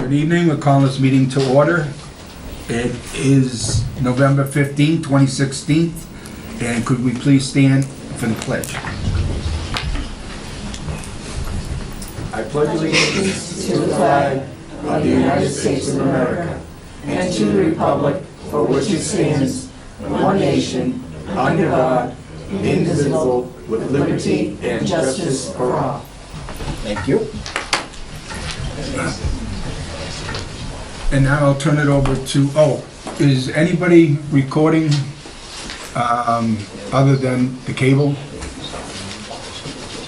Good evening, we're calling this meeting to order. It is November 15, 2016, and could we please stand for the pledge? I pledge allegiance to the flag of the United States of America and to the republic for which it stands, one nation, under God, indivisible, with liberty and justice for all. Thank you. And now I'll turn it over to, is anybody recording other than the cable?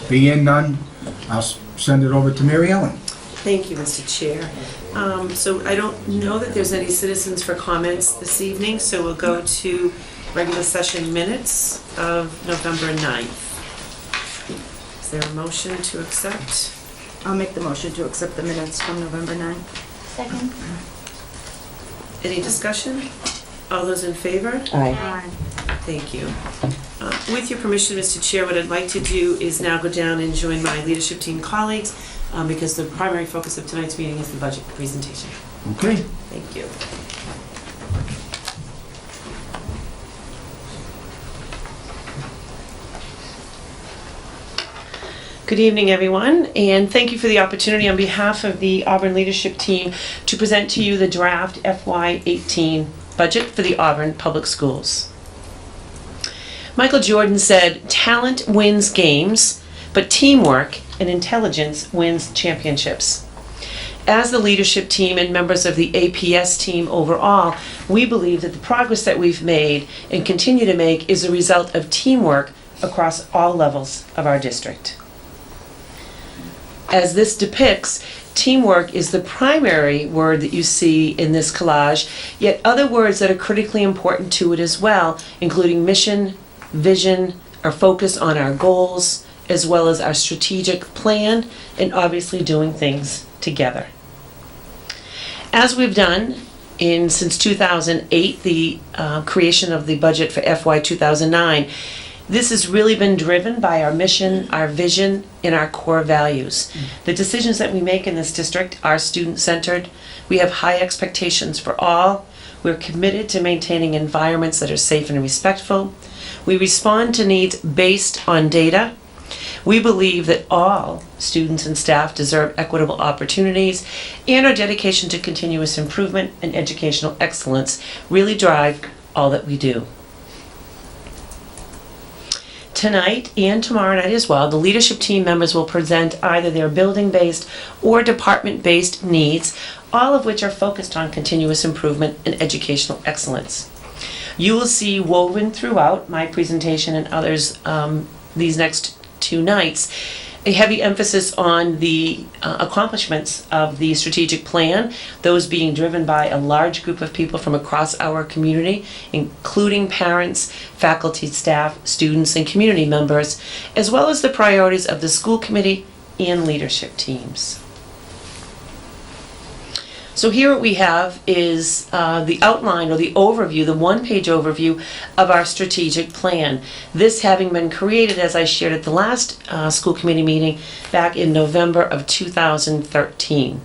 Being none, I'll send it over to Mary Ellen. Thank you, Mr. Chair. So I don't know that there's any citizens for comments this evening, so we'll go to regular session minutes of November 9th. Is there a motion to accept? I'll make the motion to accept the minutes from November 9th. Second. Any discussion? All those in favor? Aye. Thank you. With your permission, Mr. Chair, what I'd like to do is now go down and join my leadership team colleagues because the primary focus of tonight's meeting is the budget presentation. Okay. Thank you. Good evening, everyone, and thank you for the opportunity on behalf of the Auburn leadership team to present to you the draft FY18 budget for the Auburn Public Schools. Michael Jordan said, "Talent wins games, but teamwork and intelligence wins championships." As the leadership team and members of the APS team overall, we believe that the progress that we've made and continue to make is a result of teamwork across all levels of our district. As this depicts, teamwork is the primary word that you see in this collage, yet other words that are critically important to it as well, including mission, vision, our focus on our goals, as well as our strategic plan, and obviously doing things together. As we've done since 2008, the creation of the budget for FY 2009, this has really been driven by our mission, our vision, and our core values. The decisions that we make in this district are student-centered. We have high expectations for all. We're committed to maintaining environments that are safe and respectful. We respond to needs based on data. We believe that all students and staff deserve equitable opportunities, and our dedication to continuous improvement and educational excellence really drive all that we do. Tonight and tomorrow night as well, the leadership team members will present either their building-based or department-based needs, all of which are focused on continuous improvement and educational excellence. You will see woven throughout my presentation and others these next two nights a heavy emphasis on the accomplishments of the strategic plan, those being driven by a large group of people from across our community, including parents, faculty, staff, students, and community members, as well as the priorities of the school committee and leadership teams. So here what we have is the outline or the overview, the one-page overview of our strategic plan. This having been created, as I shared at the last school committee meeting back in November of 2013.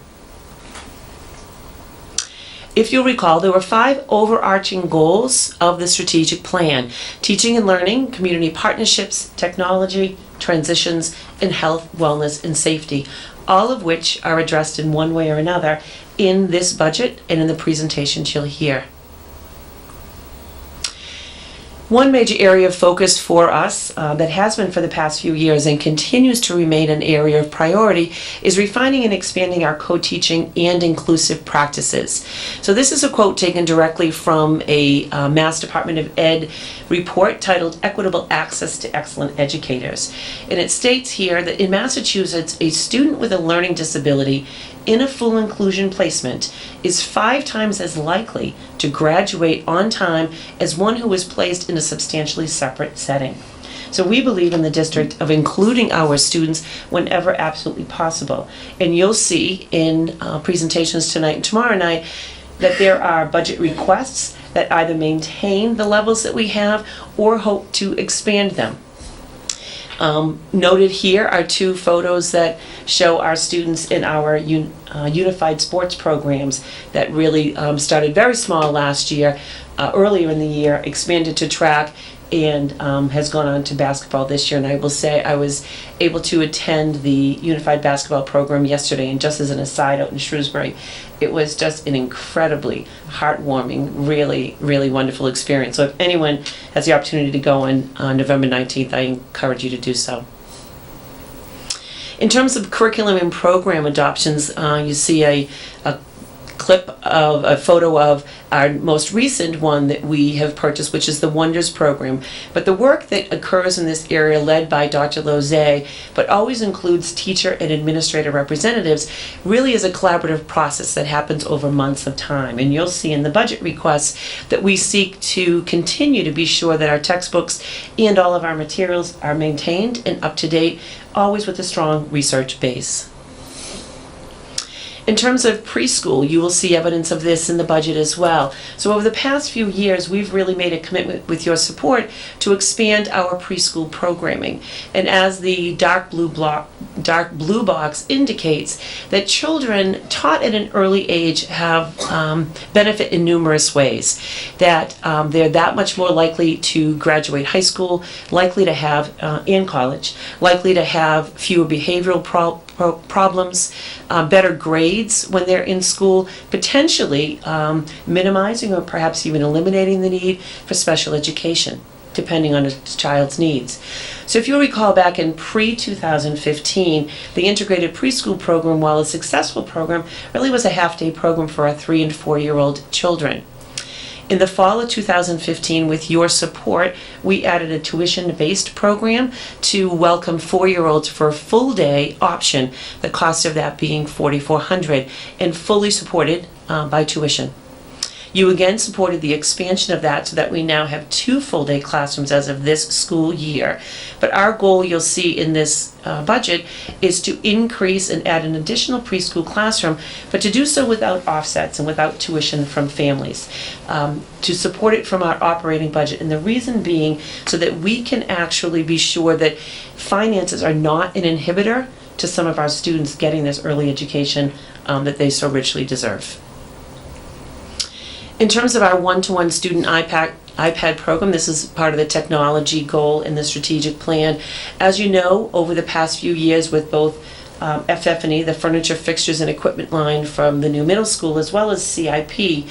If you'll recall, there were 5 overarching goals of the strategic plan: teaching and learning, community partnerships, technology, transitions, and health, wellness, and safety, all of which are addressed in one way or another in this budget and in the presentations you'll hear. One major area of focus for us that has been for the past few years and continues to remain an area of priority is refining and expanding our co-teaching and inclusive practices. So this is a quote taken directly from a Mass Department of Ed report titled Equitable Access to Excellent Educators. And it states here that in Massachusetts, a student with a learning disability in a full inclusion placement is 5 times as likely to graduate on time as one who is placed in a substantially separate setting. So we believe in the district of including our students whenever absolutely possible. And you'll see in presentations tonight and tomorrow night that there are budget requests that either maintain the levels that we have or hope to expand them. Noted here are two photos that show our students in our unified sports programs that really started very small last year, earlier in the year, expanded to track, and has gone on to basketball this year. And I will say I was able to attend the unified basketball program yesterday, and just as an aside, out in Shrewsbury, it was just an incredibly heartwarming, really, really wonderful experience. So if anyone has the opportunity to go on November 19th, I encourage you to do so. In terms of curriculum and program adoptions, you see a clip of a photo of our most recent one that we have purchased, which is the Wonders program. But the work that occurs in this area, led by Dr. Lozay, but always includes teacher and administrator representatives, really is a collaborative process that happens over months of time. And you'll see in the budget requests that we seek to continue to be sure that our textbooks and all of our materials are maintained and up to date, always with a strong research base. In terms of preschool, you will see evidence of this in the budget as well. So over the past few years, we've really made a commitment with your support to expand our preschool programming. And as the dark blue box indicates, that children taught at an early age have benefit in numerous ways. That they're that much more likely to graduate high school, likely to have, and college, likely to have fewer behavioral problems, better grades when they're in school, potentially minimizing or perhaps even eliminating the need for special education, depending on a child's needs. So if you'll recall, back in pre-2015, the integrated preschool program, while a successful program, really was a half-day program for our 3- and 4-year-old children. In the fall of 2015, with your support, we added a tuition-based program to welcome 4-year-olds for a full-day option, the cost of that being $4,400, and fully supported by tuition. You again supported the expansion of that so that we now have 2 full-day classrooms as of this school year. But our goal, you'll see in this budget, is to increase and add an additional preschool classroom, but to do so without offsets and without tuition from families. To support it from our operating budget, and the reason being so that we can actually be sure that finances are not an inhibitor to some of our students getting this early education that they so richly deserve. In terms of our one-to-one student iPad program, this is part of the technology goal in the strategic plan. As you know, over the past few years with both FF&E, the furniture, fixtures, and equipment line from the new middle school, as well as CIP,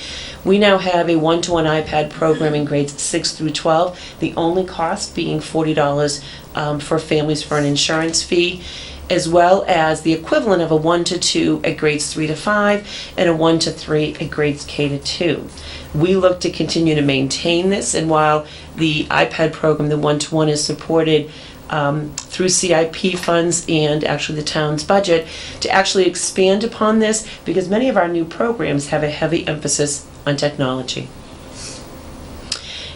we now have a one-to-one iPad program in grades 6 through 12, the only cost being $40 for families for an insurance fee, as well as the equivalent of a 1-to-2 at grades 3 to 5 and a 1-to-3 at grades K to 2. We look to continue to maintain this, and while the iPad program, the one-to-one, is supported through CIP funds and actually the town's budget, to actually expand upon this, because many of our new programs have a heavy emphasis on technology.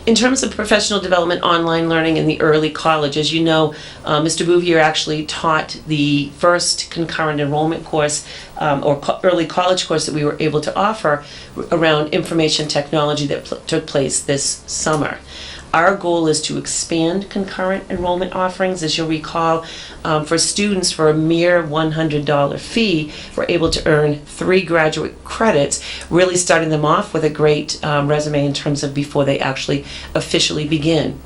In terms of professional development, online learning in the early college, as you know, Mr. Bouvier actually taught the first concurrent enrollment course or early college course that we were able to offer around information technology that took place this summer. Our goal is to expand concurrent enrollment offerings. As you'll recall, for students, for a mere $100 fee, we're able to earn 3 graduate credits, really starting them off with a great resume in terms of before they actually officially begin.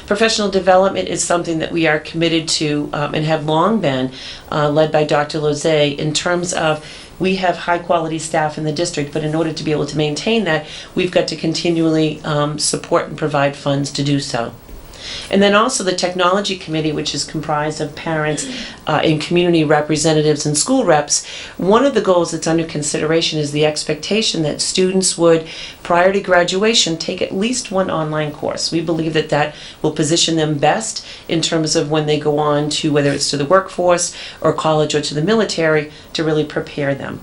Professional development is something that we are committed to and have long been, led by Dr. Lozay, in terms of we have high quality staff in the district, but in order to be able to maintain that, we've got to continually support and provide funds to do so. And then also the technology committee, which is comprised of parents and community representatives and school reps. One of the goals that's under consideration is the expectation that students would, prior to graduation, take at least one online course. We believe that that will position them best in terms of when they go on to, whether it's to the workforce or college or to the military, to really prepare them.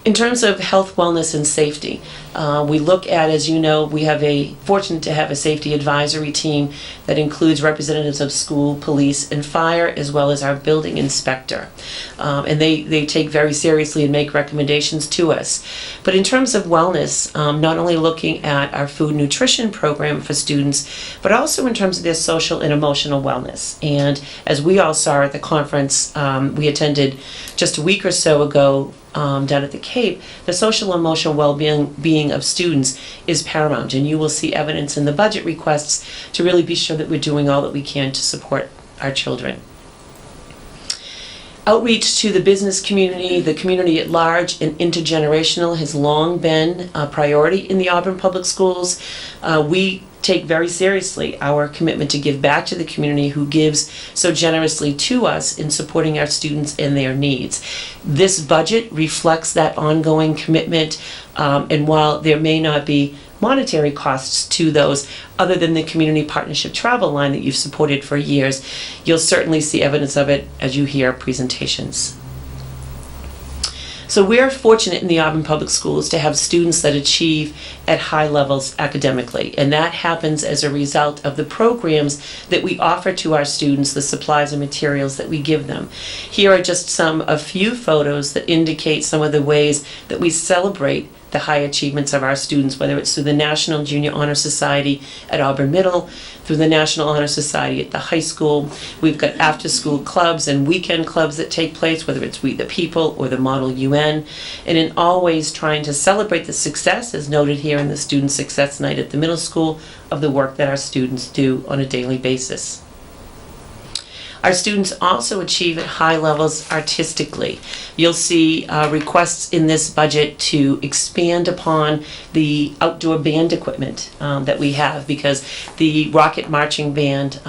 In terms of health, wellness, and safety, we look at, as you know, we have fortunate to have a safety advisory team that includes representatives of school, police, and fire, as well as our building inspector. And they take very seriously and make recommendations to us. But in terms of wellness, not only looking at our food nutrition program for students, but also in terms of their social and emotional wellness. And as we all saw at the conference we attended just a week or so ago, down at the Cape, the social and emotional well-being of students is paramount, and you will see evidence in the budget requests to really be sure that we're doing all that we can to support our children. Outreach to the business community, the community at large, and intergenerational has long been a priority in the Auburn Public Schools. We take very seriously our commitment to give back to the community who gives so generously to us in supporting our students and their needs. This budget reflects that ongoing commitment, and while there may not be monetary costs to those, other than the community partnership travel line that you've supported for years, you'll certainly see evidence of it as you hear presentations. So we're fortunate in the Auburn Public Schools to have students that achieve at high levels academically, and that happens as a result of the programs that we offer to our students, the supplies and materials that we give them. Here are just a few photos that indicate some of the ways that we celebrate the high achievements of our students, whether it's through the National Junior Honor Society at Auburn Middle, through the National Honor Society at the high school. We've got after-school clubs and weekend clubs that take place, whether it's We the People or the Model UN, and in always trying to celebrate the success, as noted here in the Student Success Night at the middle school, of the work that our students do on a daily basis. Our students also achieve at high levels artistically. You'll see requests in this budget to expand upon the outdoor band equipment that we have, because the Rocket Marching Band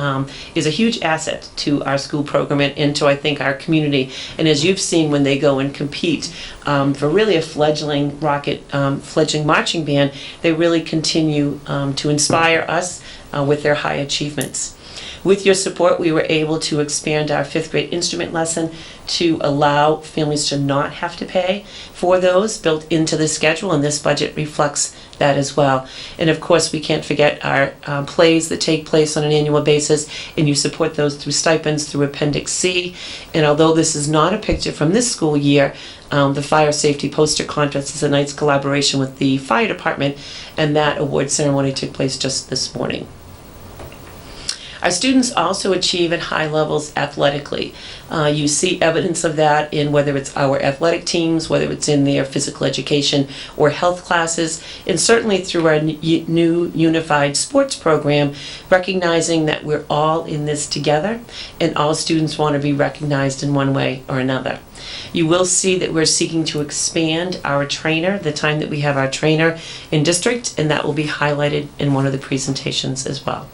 is a huge asset to our school program and to, I think, our community. And as you've seen when they go and compete for really a fledgling marching band, they really continue to inspire us with their high achievements. With your support, we were able to expand our 5th grade instrument lesson to allow families to not have to pay for those, built into the schedule, and this budget reflects that as well. And of course, we can't forget our plays that take place on an annual basis, and you support those through stipends through Appendix C. And although this is not a picture from this school year, the Fire Safety Poster Contest is a nice collaboration with the fire department, and that award ceremony took place just this morning. Our students also achieve at high levels athletically. You see evidence of that in whether it's our athletic teams, whether it's in their physical education or health classes, and certainly through our new unified sports program, recognizing that we're all in this together and all students want to be recognized in one way or another. You will see that we're seeking to expand our trainer, the time that we have our trainer in district, and that will be highlighted in one of the presentations as well.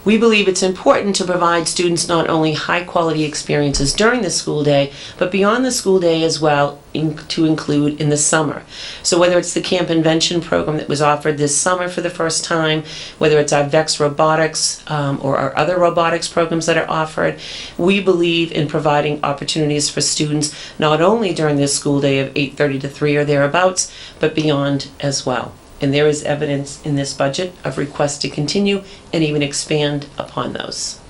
We believe it's important to provide students not only high-quality experiences during the school day, but beyond the school day as well, to include in the summer. So whether it's the Camp Invention program that was offered this summer for the first time, whether it's our VEX Robotics or our other robotics programs that are offered, we believe in providing opportunities for students not only during the school day of 8:30 to 3 or thereabouts, but beyond as well. And there is evidence in this budget of requests to continue and even expand upon those.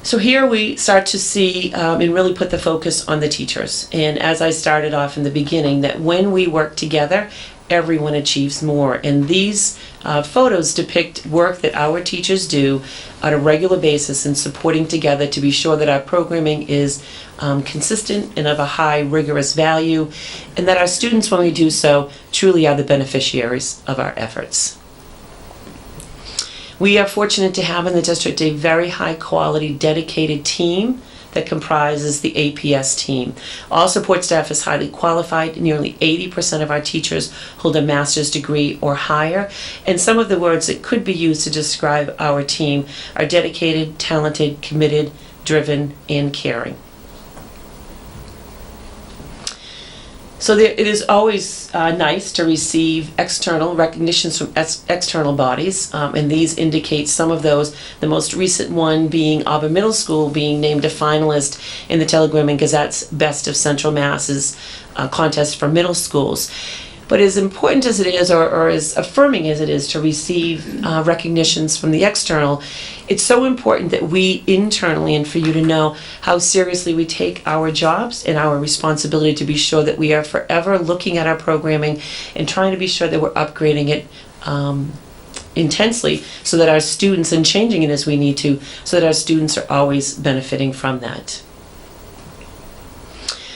So here we start to see and really put the focus on the teachers. And as I started off in the beginning, that when we work together, everyone achieves more. And these photos depict work that our teachers do on a regular basis in supporting together to be sure that our programming is consistent and of a high rigorous value, and that our students, when we do so, truly are the beneficiaries of our efforts. We are fortunate to have in the district a very high quality dedicated team that comprises the APS team. All support staff is highly qualified. Nearly 80% of our teachers hold a master's degree or higher, and some of the words that could be used to describe our team are dedicated, talented, committed, driven, and caring. So it is always nice to receive external recognitions from external bodies, and these indicate some of those. The most recent one being Auburn Middle School being named a finalist in the Telegram and Gazette's Best of Central Mass's contest for middle schools. But as important as it is, or as affirming as it is to receive recognitions from the external, it's so important that we internally, and for you to know how seriously we take our jobs and our responsibility to be sure that we are forever looking at our programming and trying to be sure that we're upgrading it intensely so that our students, and changing it as we need to, so that our students are always benefiting from that.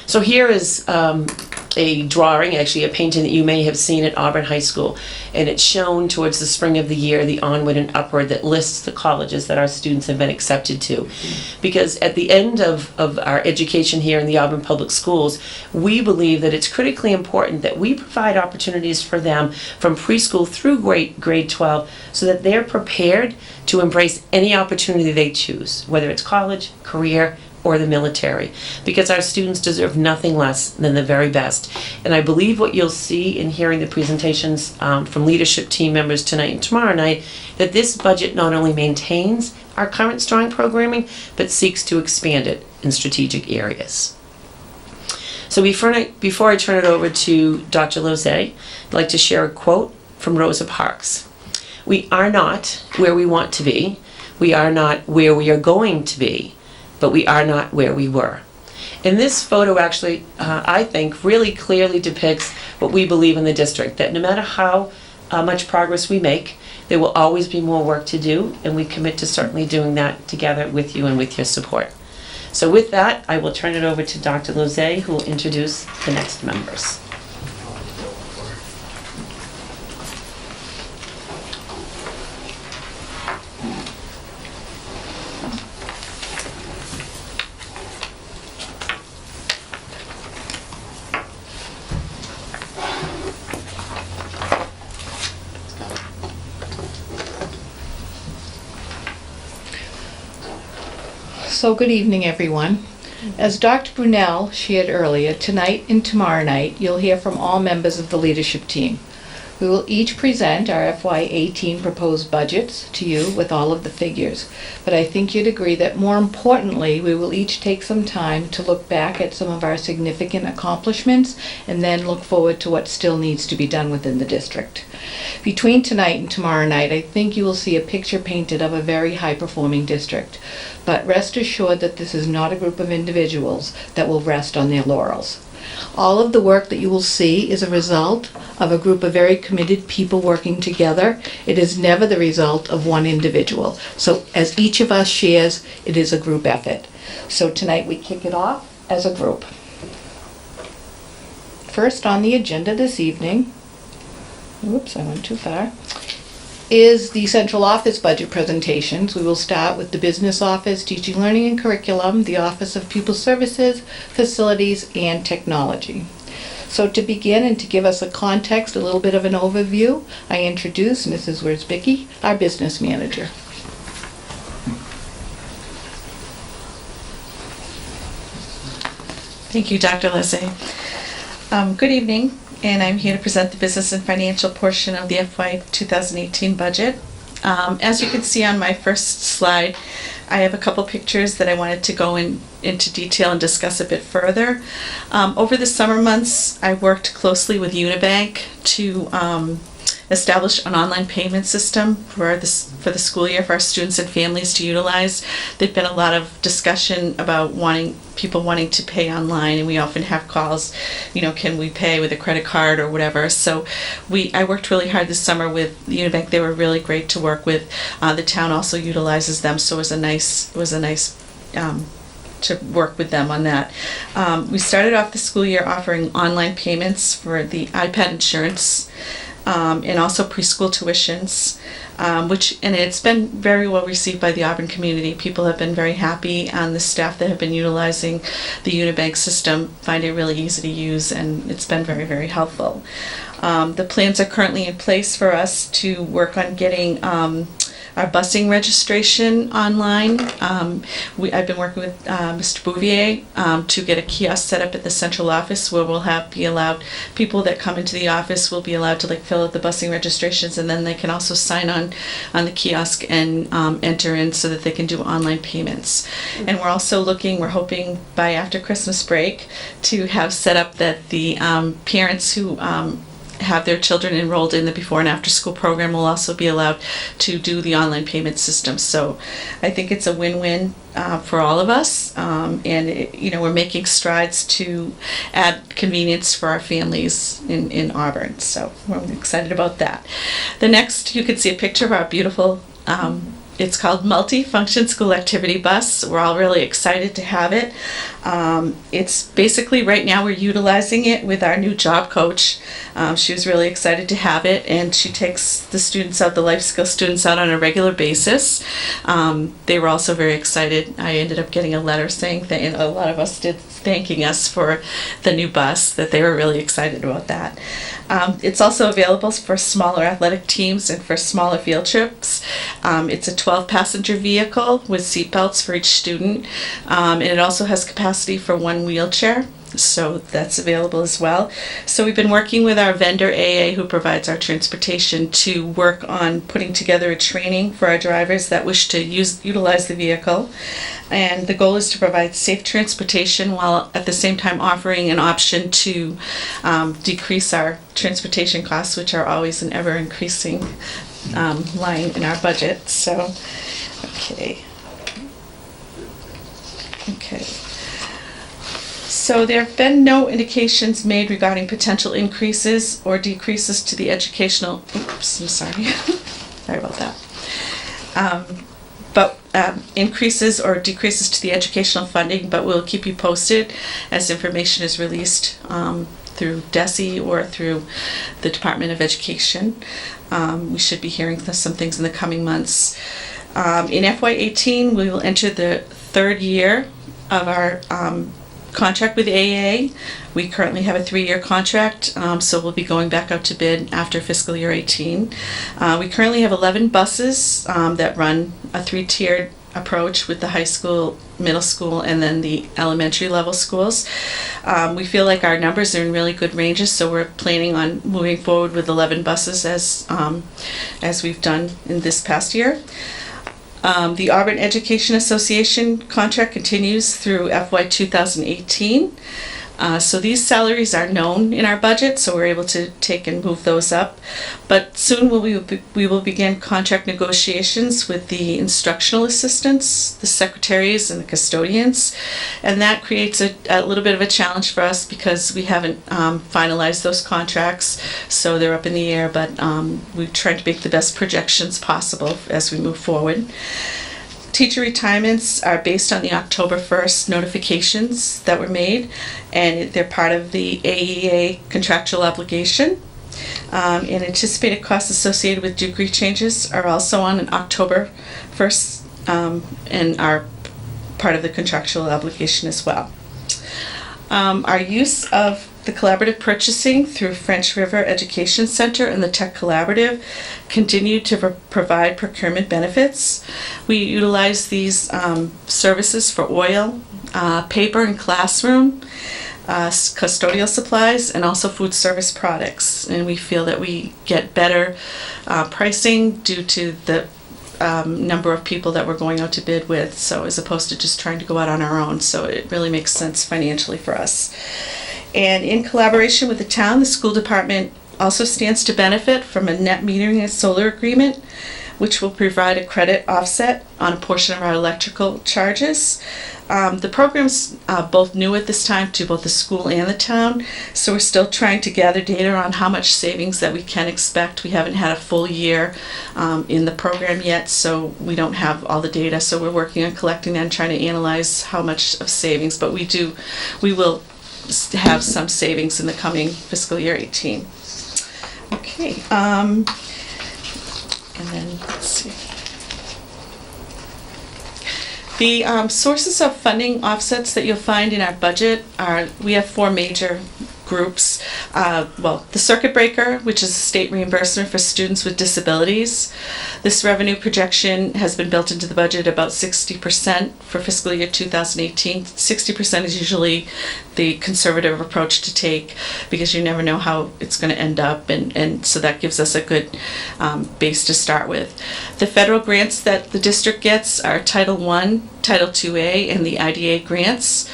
So here is a drawing, actually a painting that you may have seen at Auburn High School, and it's shown towards the spring of the year, the onward and upward, that lists the colleges that our students have been accepted to. Because at the end of our education here in the Auburn Public Schools, we believe that it's critically important that we provide opportunities for them from preschool through grade 12 so that they're prepared to embrace any opportunity they choose, whether it's college, career, or the military, because our students deserve nothing less than the very best. And I believe what you'll see in hearing the presentations from leadership team members tonight and tomorrow night, that this budget not only maintains our current strong programming, but seeks to expand it in strategic areas. So before I turn it over to Dr. Lozay, I'd like to share a quote from Rosa Parks. "We are not where we want to be. We are not where we are going to be. But we are not where we were." And this photo actually, I think, really clearly depicts what we believe in the district, that no matter how much progress we make, there will always be more work to do, and we commit to certainly doing that together with you and with your support. So with that, I will turn it over to Dr. Lozay, who will introduce the next members. So good evening, everyone. As Dr. Brunel shared earlier, tonight and tomorrow night, you'll hear from all members of the leadership team. We will each present our FY18 proposed budgets to you with all of the figures. But I think you'd agree that more importantly, we will each take some time to look back at some of our significant accomplishments and then look forward to what still needs to be done within the district. Between tonight and tomorrow night, I think you will see a picture painted of a very high-performing district. But rest assured that this is not a group of individuals that will rest on their laurels. All of the work that you will see is a result of a group of very committed people working together. It is never the result of one individual. So as each of us shares, it is a group effort. So tonight we kick it off as a group. First on the agenda this evening, oops, I went too far, is the central office budget presentations. We will start with the business office, teaching, learning, and curriculum, the Office of Pupil Services, facilities, and technology. So to begin and to give us a context, a little bit of an overview, I introduce Mrs. Wierzbicki, our business manager. Thank you, Dr. Lizzie. Good evening, and I'm here to present the business and financial portion of the FY 2018 budget. As you can see on my first slide, I have a couple pictures that I wanted to go into detail and discuss a bit further. Over the summer months, I worked closely with Unibank to establish an online payment system for the school year for our students and families to utilize. There'd been a lot of discussion about people wanting to pay online, and we often have calls, can we pay with a credit card or whatever. So I worked really hard this summer with Unibank. They were really great to work with. The town also utilizes them, so it was a nice to work with them on that. We started off the school year offering online payments for the iPad insurance, and also preschool tuitions, and it's been very well received by the Auburn community. People have been very happy, and the staff that have been utilizing the Unibank system find it really easy to use, and it's been very, very helpful. The plans are currently in place for us to work on getting our busing registration online. I've been working with Mr. Bouvier to get a kiosk set up at the central office where we'll be allowed, people that come into the office will be allowed to like fill out the busing registrations, and then they can also sign on the kiosk and enter in so that they can do online payments. And we're also we're hoping by after Christmas break to have set up that the parents who have their children enrolled in the before and after school program will also be allowed to do the online payment system. So I think it's a win-win for all of us, and we're making strides to add convenience for our families in Auburn. So we're excited about that. The next, you can see a picture of our beautiful it's called Multi-Function School Activity Bus. We're all really excited to have it. It's basically, right now, we're utilizing it with our new job coach. She was really excited to have it, and she takes the students out, the life skill students out on a regular basis. They were also very excited. I ended up getting a letter saying, and a lot of us did, thanking us for the new bus, that they were really excited about that. It's also available for smaller athletic teams and for smaller field trips. It's a 12-passenger vehicle with seat belts for each student, and it also has capacity for one wheelchair, so that's available as well. So we've been working with our vendor AA, who provides our transportation, to work on putting together a training for our drivers that wish to utilize the vehicle. And the goal is to provide safe transportation while at the same time offering an option to decrease our transportation costs, which are always an ever-increasing line in our budget. So, okay. So there have been no indications made regarding potential increases or decreases to the educational, sorry about that. Increases or decreases to the educational funding, but we'll keep you posted as information is released through DESE or through the Department of Education. We should be hearing some things in the coming months. In FY18, we will enter the third year of our contract with AA. We currently have a 3-year contract, so we'll be going back out to bid after fiscal year 18. We currently have 11 buses that run a 3-tiered approach with the high school, middle school, and then the elementary level schools. We feel like our numbers are in really good ranges, so we're planning on moving forward with 11 buses as we've done in this past year. The Auburn Education Association contract continues through FY 2018. So these salaries are known in our budget, so we're able to take and move those up. But soon we will begin contract negotiations with the instructional assistants, the secretaries, and the custodians. And that creates a little bit of a challenge for us because we haven't finalized those contracts, so they're up in the air, but we're trying to make the best projections possible as we move forward. Teacher retirements are based on the October 1st notifications that were made, and they're part of the AEA contractual obligation. And anticipated costs associated with degree changes are also on October 1st and are part of the contractual obligation as well. Our use of the collaborative purchasing through French River Education Center and the Tech Collaborative continue to provide procurement benefits. We utilize these services for oil, paper and classroom, custodial supplies, and also food service products. And we feel that we get better pricing due to the number of people that we're going out to bid with, so as opposed to just trying to go out on our own. So it really makes sense financially for us. And in collaboration with the town, the school department also stands to benefit from a net metering and solar agreement, which will provide a credit offset on a portion of our electrical charges. The program's both new at this time to both the school and the town, so we're still trying to gather data on how much savings that we can expect. We haven't had a full year in the program yet, so we don't have all the data, so we're working on collecting that and trying to analyze how much of savings, but we will have some savings in the coming fiscal year 18. Okay, and then let's see. The sources of funding offsets that you'll find in our budget are, we have 4 major groups. The circuit breaker, which is a state reimbursement for students with disabilities. This revenue projection has been built into the budget about 60% for fiscal year 2018. 60% is usually the conservative approach to take because you never know how it's going to end up, and so that gives us a good base to start with. The federal grants that the district gets are Title I, Title IIA, and the IDA grants.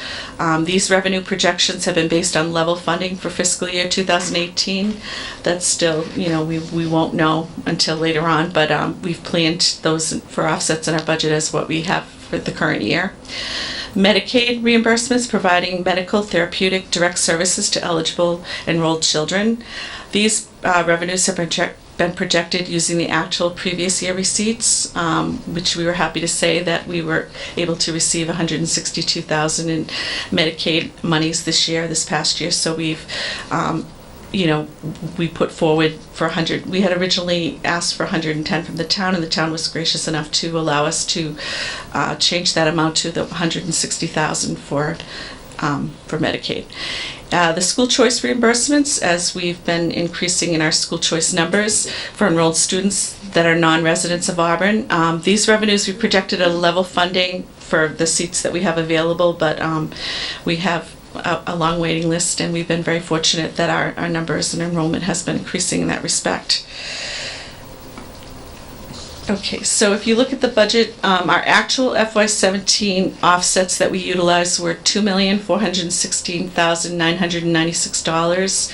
These revenue projections have been based on level funding for fiscal year 2018. That's still, we won't know until later on, but we've planned those for offsets in our budget as what we have for the current year. Medicaid reimbursements, providing medical, therapeutic, direct services to eligible enrolled children. These revenues have been projected using the actual previous year receipts, which we were happy to say that we were able to receive $162,000 in Medicaid monies this past year. So we've we put forward for 100. We had originally asked for 110 from the town, and the town was gracious enough to allow us to change that amount to the 160,000 for Medicaid. The school choice reimbursements, as we've been increasing in our school choice numbers for enrolled students that are non-residents of Auburn. These revenues we projected a level funding for the seats that we have available, but we have a long waiting list, and we've been very fortunate that our numbers and enrollment has been increasing in that respect. Okay, so if you look at the budget, our actual FY17 offsets that we utilized were $2,416,996.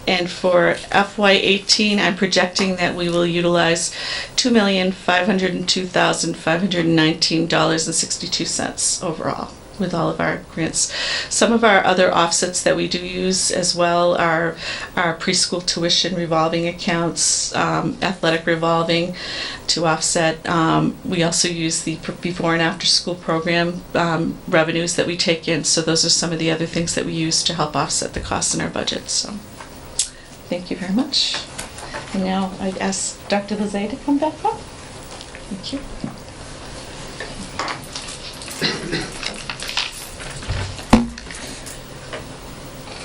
And for FY18, I'm projecting that we will utilize $2,502,519.62 overall, with all of our grants. Some of our other offsets that we do use as well are our preschool tuition revolving accounts, athletic revolving to offset. We also use the before and after school program revenues that we take in. So those are some of the other things that we use to help offset the costs in our budget. So thank you very much. And now I'd ask Dr. Lizette to come back up. Thank you.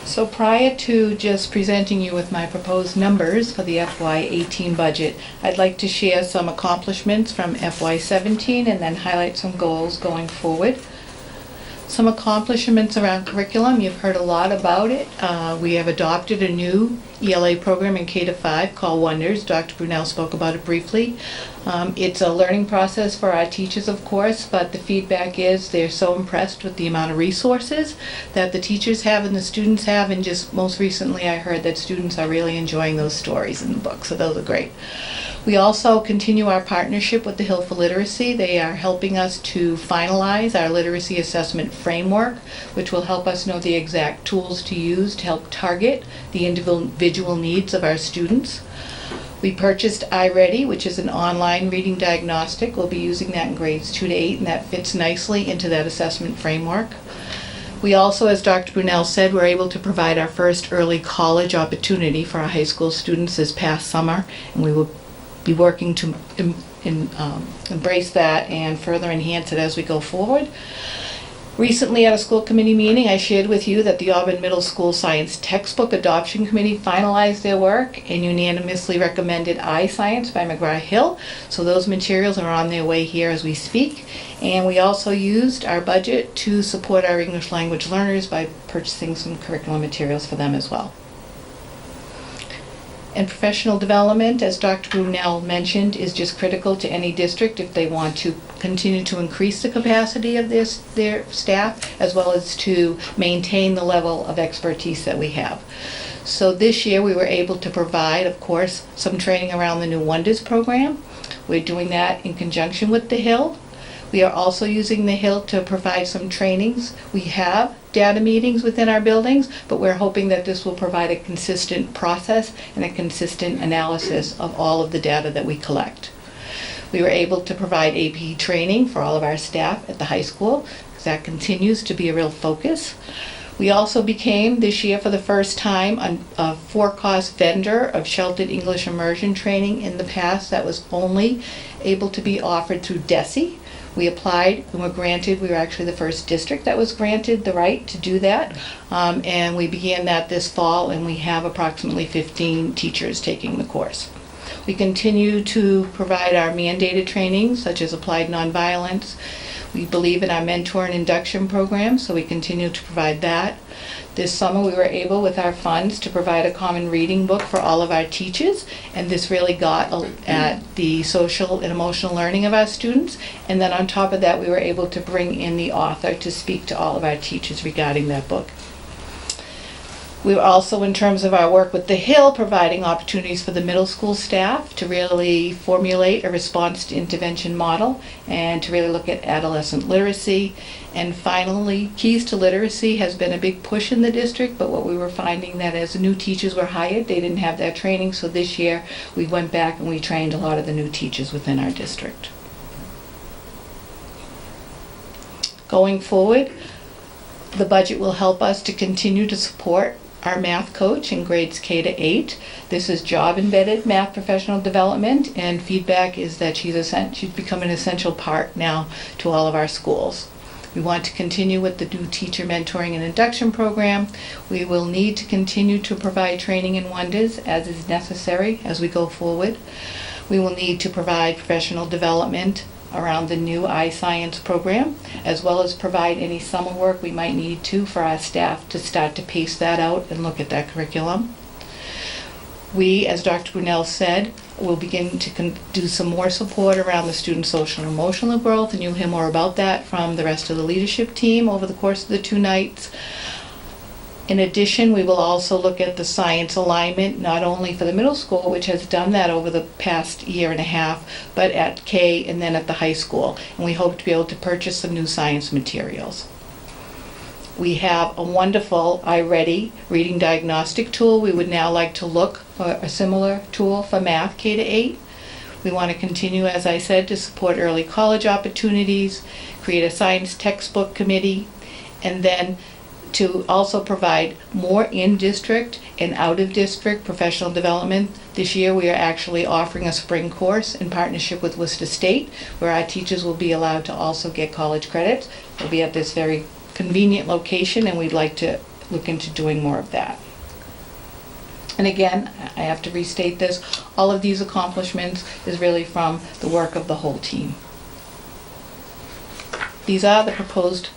So prior to just presenting you with my proposed numbers for the FY18 budget, I'd like to share some accomplishments from FY17 and then highlight some goals going forward. Some accomplishments around curriculum, you've heard a lot about it. We have adopted a new ELA program in K-5 called Wonders. Dr. Brunel spoke about it briefly. It's a learning process for our teachers, of course, but the feedback is they're so impressed with the amount of resources that the teachers have and the students have, and just most recently I heard that students are really enjoying those stories in the book, so those are great. We also continue our partnership with the Hill for Literacy. They are helping us to finalize our literacy assessment framework, which will help us know the exact tools to use to help target the individual needs of our students. We purchased iReady, which is an online reading diagnostic. We'll be using that in grades 2 to 8, and that fits nicely into that assessment framework. We also, as Dr. Brunel said, were able to provide our first early college opportunity for our high school students this past summer, and we will be working to embrace that and further enhance it as we go forward. Recently at a school committee meeting, I shared with you that the Auburn Middle School Science Textbook Adoption Committee finalized their work and unanimously recommended iScience by McGraw-Hill. So those materials are on their way here as we speak. And we also used our budget to support our English language learners by purchasing some curriculum materials for them as well. And professional development, as Dr. Brunel mentioned, is just critical to any district if they want to continue to increase the capacity of their staff, as well as to maintain the level of expertise that we have. So this year we were able to provide, of course, some training around the new Wonders program. We're doing that in conjunction with the Hill. We are also using the Hill to provide some trainings. We have data meetings within our buildings, but we're hoping that this will provide a consistent process and a consistent analysis of all of the data that we collect. We were able to provide AP training for all of our staff at the high school, because that continues to be a real focus. We also became, this year for the first time, a for-cost vendor of sheltered English immersion training. In the past, that was only able to be offered through DESE. We applied and were granted, we were actually the first district that was granted the right to do that. And we began that this fall, and we have approximately 15 teachers taking the course. We continue to provide our mandated trainings, such as applied nonviolence. We believe in our mentor and induction program, so we continue to provide that. This summer, we were able, with our funds, to provide a common reading book for all of our teachers, and this really got at the social and emotional learning of our students. And then on top of that, we were able to bring in the author to speak to all of our teachers regarding that book. We were also, in terms of our work with the Hill, providing opportunities for the middle school staff to really formulate a response to intervention model and to really look at adolescent literacy. And finally, Keys to Literacy has been a big push in the district, but what we were finding that as new teachers were hired, they didn't have that training, so this year we went back and we trained a lot of the new teachers within our district. Going forward, the budget will help us to continue to support our math coach in grades K to 8. This is job-embedded math professional development, and feedback is that she's become an essential part now to all of our schools. We want to continue with the new teacher mentoring and induction program. We will need to continue to provide training in Wonders as is necessary as we go forward. We will need to provide professional development around the new iScience program, as well as provide any summer work we might need to for our staff to start to pace that out and look at that curriculum. We, as Dr. Brunel said, will begin to do some more support around the student social and emotional growth, and you'll hear more about that from the rest of the leadership team over the course of the 2 nights. In addition, we will also look at the science alignment, not only for the middle school, which has done that over the past year and a half, but at K and then at the high school. And we hope to be able to purchase some new science materials. We have a wonderful iReady reading diagnostic tool. We would now like to look for a similar tool for math K to 8. We want to continue, as I said, to support early college opportunities, create a science textbook committee, and then to also provide more in-district and out-of-district professional development. This year we are actually offering a spring course in partnership with Worcester State, where our teachers will be allowed to also get college credits. They'll be at this very convenient location, and we'd like to look into doing more of that. And again, I have to restate this, all of these accomplishments is really from the work of the whole team. These are the proposed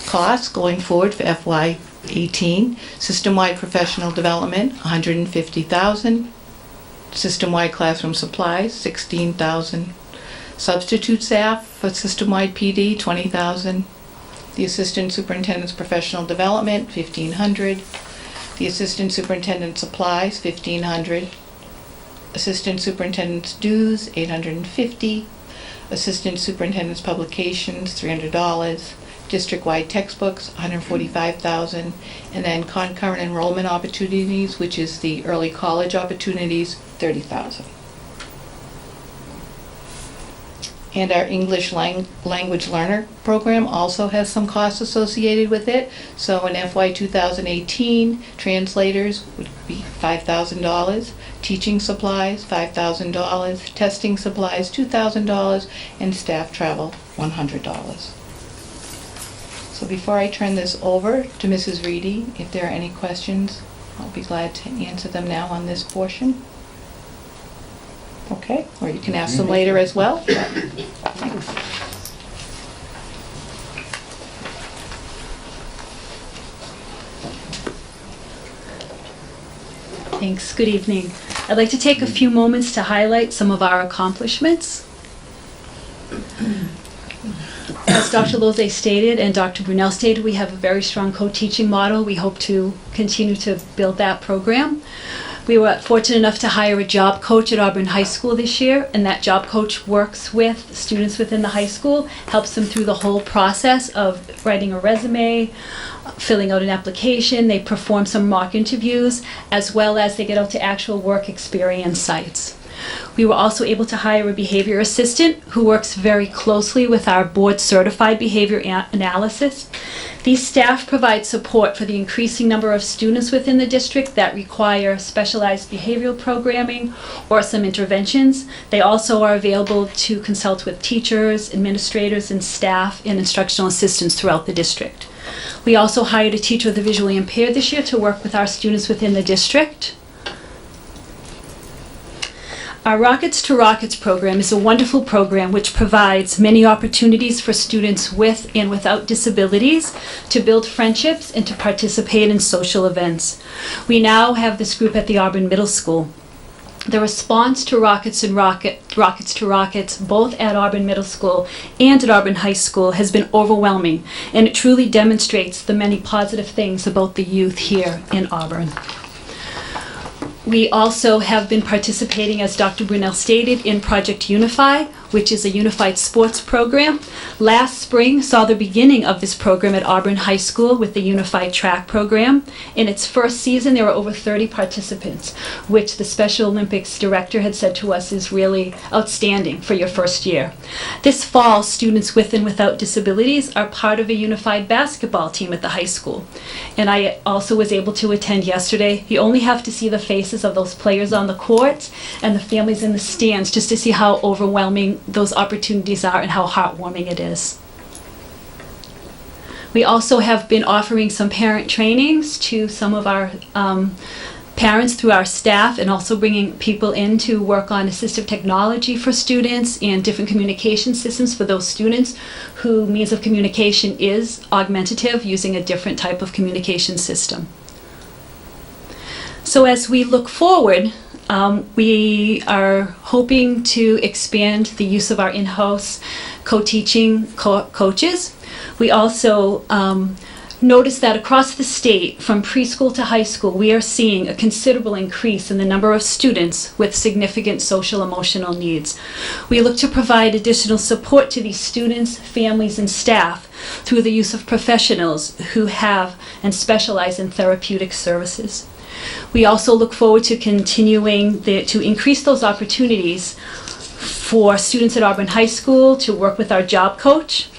costs going forward for FY18. System-wide professional development, $150,000. System-wide classroom supplies, $16,000. Substitute staff for system-wide PD, $20,000. The assistant superintendent's professional development, $1,500. The assistant superintendent supplies, $1,500. Assistant superintendent's dues, $850. Assistant superintendent's publications, $300. District-wide textbooks, $145,000, and then concurrent enrollment opportunities, which is the early college opportunities, $30,000. And our English language learner program also has some costs associated with it. So in FY 2018, translators would be $5,000, teaching supplies, $5,000, testing supplies, $2,000, and staff travel, $100. So before I turn this over to Mrs. Reedy, if there are any questions, I'll be glad to answer them now on this portion. Okay, or you can ask them later as well. Thanks. Good evening. I'd like to take a few moments to highlight some of our accomplishments. As Dr. Lozay stated and Dr. Brunel stated, we have a very strong co-teaching model. We hope to continue to build that program. We were fortunate enough to hire a job coach at Auburn High School this year, and that job coach works with students within the high school, helps them through the whole process of writing a resume, filling out an application. They perform some mock interviews, as well as they get out to actual work experience sites. We were also able to hire a behavior assistant who works very closely with our board-certified behavior analysis. These staff provide support for the increasing number of students within the district that require specialized behavioral programming or some interventions. They also are available to consult with teachers, administrators, and staff and instructional assistants throughout the district. We also hired a teacher with the visually impaired this year to work with our students within the district. Our Rockets to Rockets program is a wonderful program which provides many opportunities for students with and without disabilities to build friendships and to participate in social events. We now have this group at the Auburn Middle School. The response to Rockets to Rockets, both at Auburn Middle School and at Auburn High School, has been overwhelming, and it truly demonstrates the many positive things about the youth here in Auburn. We also have been participating, as Dr. Brunel stated, in Project Unify, which is a unified sports program. Last spring saw the beginning of this program at Auburn High School with the Unified Track program. In its first season, there were over 30 participants, which the Special Olympics director had said to us is really outstanding for your first year. This fall, students with and without disabilities are part of a unified basketball team at the high school. And I also was able to attend yesterday. You only have to see the faces of those players on the court and the families in the stands just to see how overwhelming those opportunities are and how heartwarming it is. We also have been offering some parent trainings to some of our parents through our staff, and also bringing people in to work on assistive technology for students and different communication systems for those students whose means of communication is augmentative, using a different type of communication system. So as we look forward, we are hoping to expand the use of our in-house co-teaching coaches. We also notice that across the state, from preschool to high school, we are seeing a considerable increase in the number of students with significant social emotional needs. We look to provide additional support to these students, families, and staff through the use of professionals who have and specialize in therapeutic services. We also look forward to continuing to increase those opportunities for students at Auburn High School to work with our job coach.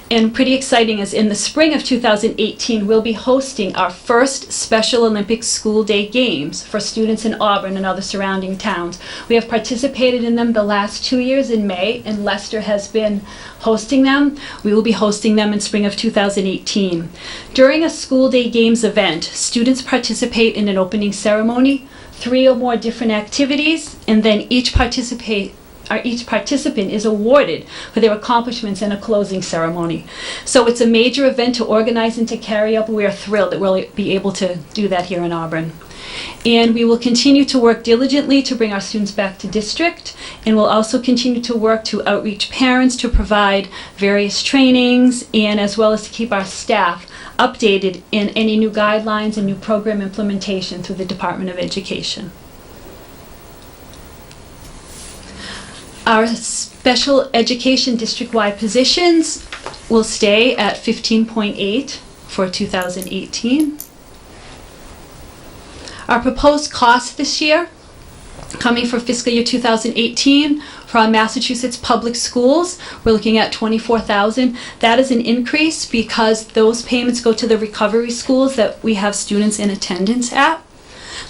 And pretty exciting is in the spring of 2018, we'll be hosting our first Special Olympics School Day Games for students in Auburn and other surrounding towns. We have participated in them the last 2 years in May, and Leicester has been hosting them. We will be hosting them in spring of 2018. During a School Day Games event, students participate in an opening ceremony, 3 or more different activities, and then each participant is awarded for their accomplishments in a closing ceremony. So it's a major event to organize and to carry out. We are thrilled that we'll be able to do that here in Auburn. And we will continue to work diligently to bring our students back to district, and we'll also continue to work to outreach parents to provide various trainings, and as well as to keep our staff updated in any new guidelines and new program implementation through the Department of Education. Our special education district-wide positions will stay at 15.8 for 2018. Our proposed cost this year, coming for fiscal year 2018, for our Massachusetts public schools, we're looking at $24,000. That is an increase because those payments go to the recovery schools that we have students in attendance at.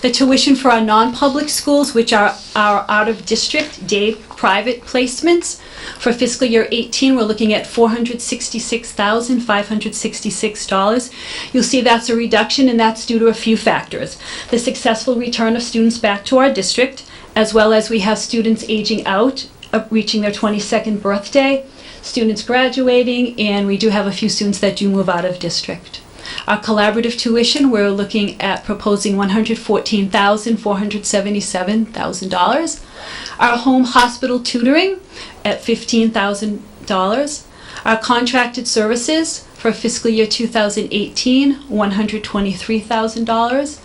The tuition for our non-public schools, which are our out-of-district day private placements, for fiscal year 18, we're looking at $466,566. You'll see that's a reduction, and that's due to a few factors. The successful return of students back to our district, as well as we have students aging out, reaching their 22nd birthday, students graduating, and we do have a few students that do move out of district. Our collaborative tuition, we're looking at proposing $114,477,000. Our home hospital tutoring at $15,000. Our contracted services for fiscal year 2018, $123,000.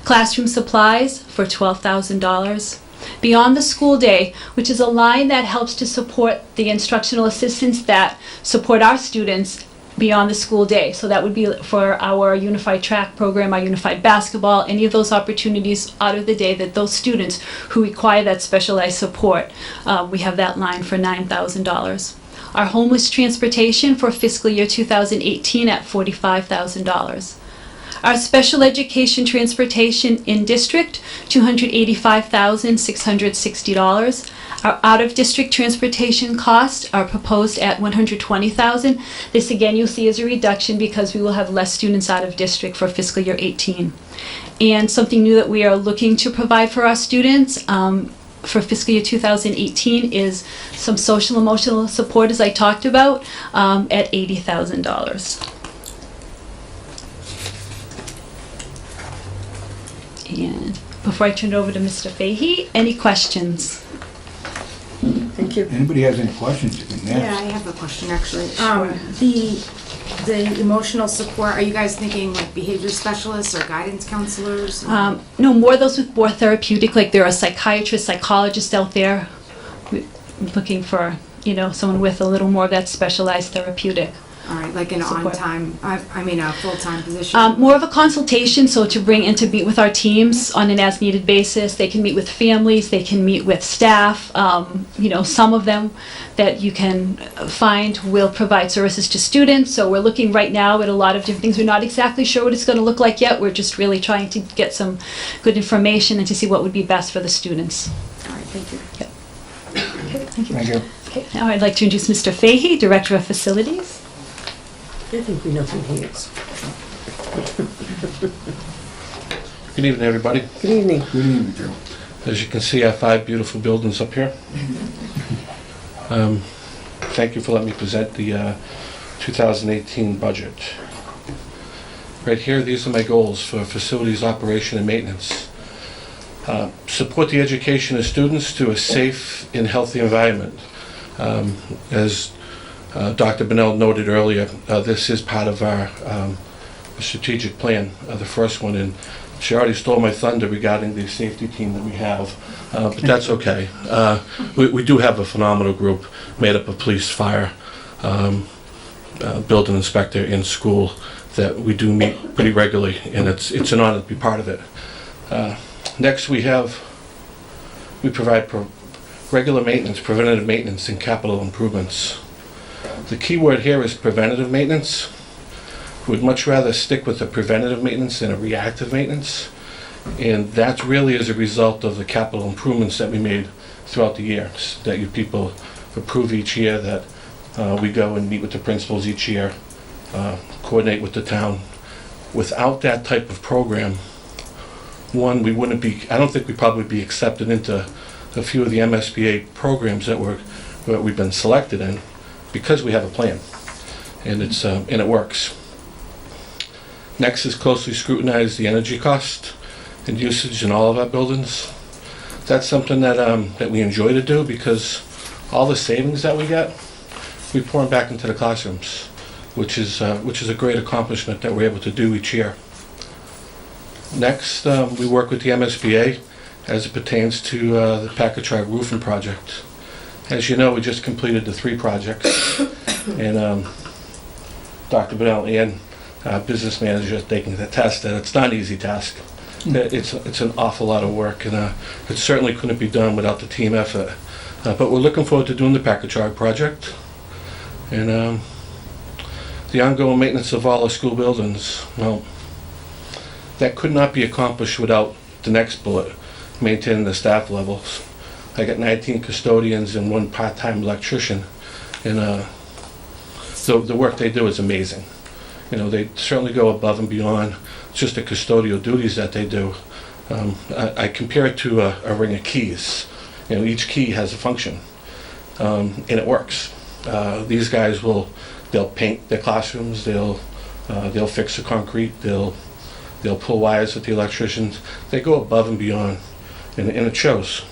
Classroom supplies for $12,000. Beyond the school day, which is a line that helps to support the instructional assistants that support our students beyond the school day. So that would be for our unified track program, our unified basketball, any of those opportunities out of the day that those students who require that specialized support, we have that line for $9,000. Our homeless transportation for fiscal year 2018 at $45,000. Our special education transportation in district, $285,660. Our out-of-district transportation costs are proposed at $120,000. This again you'll see is a reduction because we will have less students out of district for fiscal year 18. And something new that we are looking to provide for our students for fiscal year 2018 is some social emotional support, as I talked about, at $80,000. And before I turn it over to Mr. Fahey, any questions? Thank you. Anybody has any questions, you can Yeah, ask. I have a question actually. Sure. The emotional support, are you guys thinking like behavior specialists or guidance counselors? No, more those with more therapeutic, like there are psychiatrists, psychologists out there looking for, someone with a little more of that specialized therapeutic. All right, like an Support. on-time, a full-time position? More of a consultation, so to bring in to meet with our teams on an as-needed basis. They can meet with families, they can meet with staff. Some of them that you can find will provide services to students. So we're looking right now at a lot of different things. We're not exactly sure what it's going to look like yet. We're just really trying to get some good information and to see what would be best for the students. All right, thank you. Okay, thank you. Thank you. Okay, now I'd like to introduce Mr. Fahey, Director of Facilities. I think we know who he is. Good evening, everybody. Good evening. Good evening, Joe. As you can see, I have 5 beautiful buildings up here. Thank you for letting me present the 2018 budget. Right here, these are my goals for facilities operation and maintenance. Support the education of students to a safe and healthy environment. As Dr. Bennell noted earlier, this is part of our strategic plan, the first one, and she already stole my thunder regarding the safety team that we have, but that's okay. We do have a phenomenal group made up of police, fire, building inspector, and school that we do meet pretty regularly, and it's an honor to be part of it. Next, we provide regular maintenance, preventative maintenance, and capital improvements. The key word here is preventative maintenance. We'd much rather stick with the preventative maintenance than a reactive maintenance. And that's really as a result of the capital improvements that we made throughout the year, that you people approve each year, that we go and meet with the principals each year, coordinate with the town. Without that type of program, one, I don't think we'd probably be accepted into a few of the MSBA programs that we've been selected in, because we have a plan, and it works. Next is closely scrutinize the energy cost and usage in all of our buildings. That's something that we enjoy to do, because all the savings that we get, we pour them back into the classrooms, which is a great accomplishment that we're able to do each year. Next, we work with the MSBA as it pertains to the Packer Tribe roofing project. As you know, we just completed the 3 projects, and Dr. Bennell and business manager, they can attest that it's not an easy task. It's an awful lot of work, and it certainly couldn't be done without the team effort. But we're looking forward to doing the Packer Tribe project, and the ongoing maintenance of all our school buildings. Well, that could not be accomplished without the next bullet, maintaining the staff levels. I got 19 custodians and 1 part-time electrician, and so the work they do is amazing. They certainly go above and beyond just the custodial duties that they do. I compare it to a ring of keys. Each key has a function, and it works. These guys they'll paint their classrooms, they'll fix the concrete, they'll pull wires with the electricians. They go above and beyond, and it shows.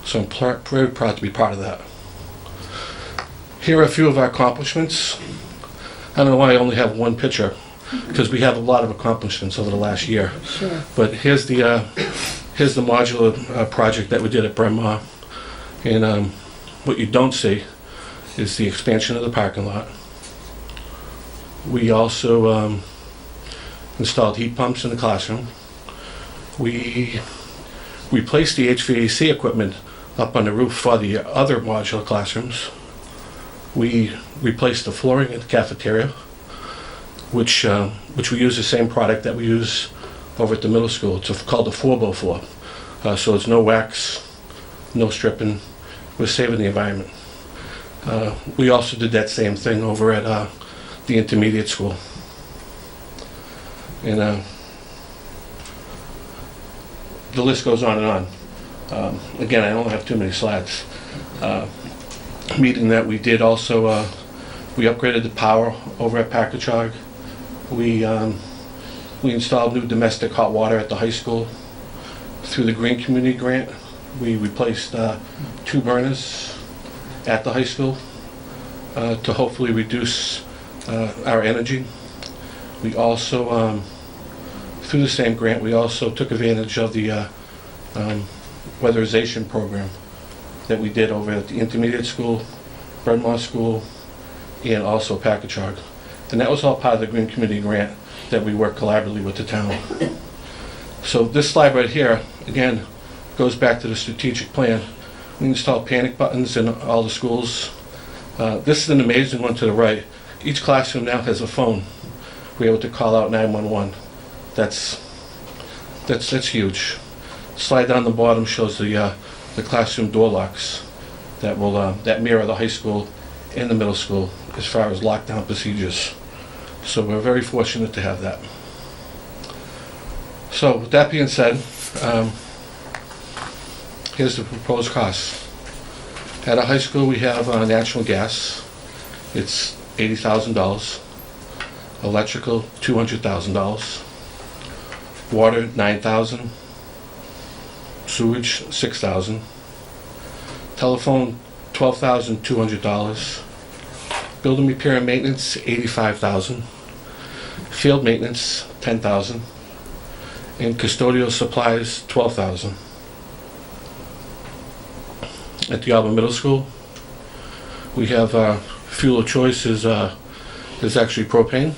So I'm very proud to be part of that. Here are a few of our accomplishments. I don't know why I only have 1 picture, because we have a lot of accomplishments over the last year. Sure. But here's the modular project that we did at Bryn Mawr. And what you don't see is the expansion of the parking lot. We also installed heat pumps in the classroom. We replaced the HVAC equipment up on the roof for the other modular classrooms. We replaced the flooring in the cafeteria, which we use the same product that we use over at the middle school. It's called the 4x floor. So it's no wax, no stripping. We're saving the environment. We also did that same thing over at the intermediate school. And the list goes on and on. Again, I don't have too many slides. Meeting that we did also, we upgraded the power over at Packagug. We installed new domestic hot water at the high school. Through the Green Community Grant, we replaced 2 burners at the high school to hopefully reduce our energy. We also, through the same grant, we also took advantage of the weatherization program that we did over at the intermediate school, Bryn Mawr School, and also Packagug. And that was all part of the Green Community Grant that we worked collaboratively with the town. So this slide right here, again, goes back to the strategic plan. We installed panic buttons in all the schools. This is an amazing one to the right. Each classroom now has a phone. We're able to call out 911. That's huge. Slide down the bottom shows the classroom door locks that will that mirror the high school and the middle school as far as lockdown procedures. So we're very fortunate to have that. So with that being said, here's the proposed costs. At a high school, we have natural gas. It's $80,000. Electrical, $200,000. Water, $9,000. Sewage, $6,000. Telephone, $12,200. Building repair and maintenance, $85,000. Field maintenance, $10,000. And custodial supplies, $12,000. At the Auburn Middle School, we have fuel of choice is actually propane,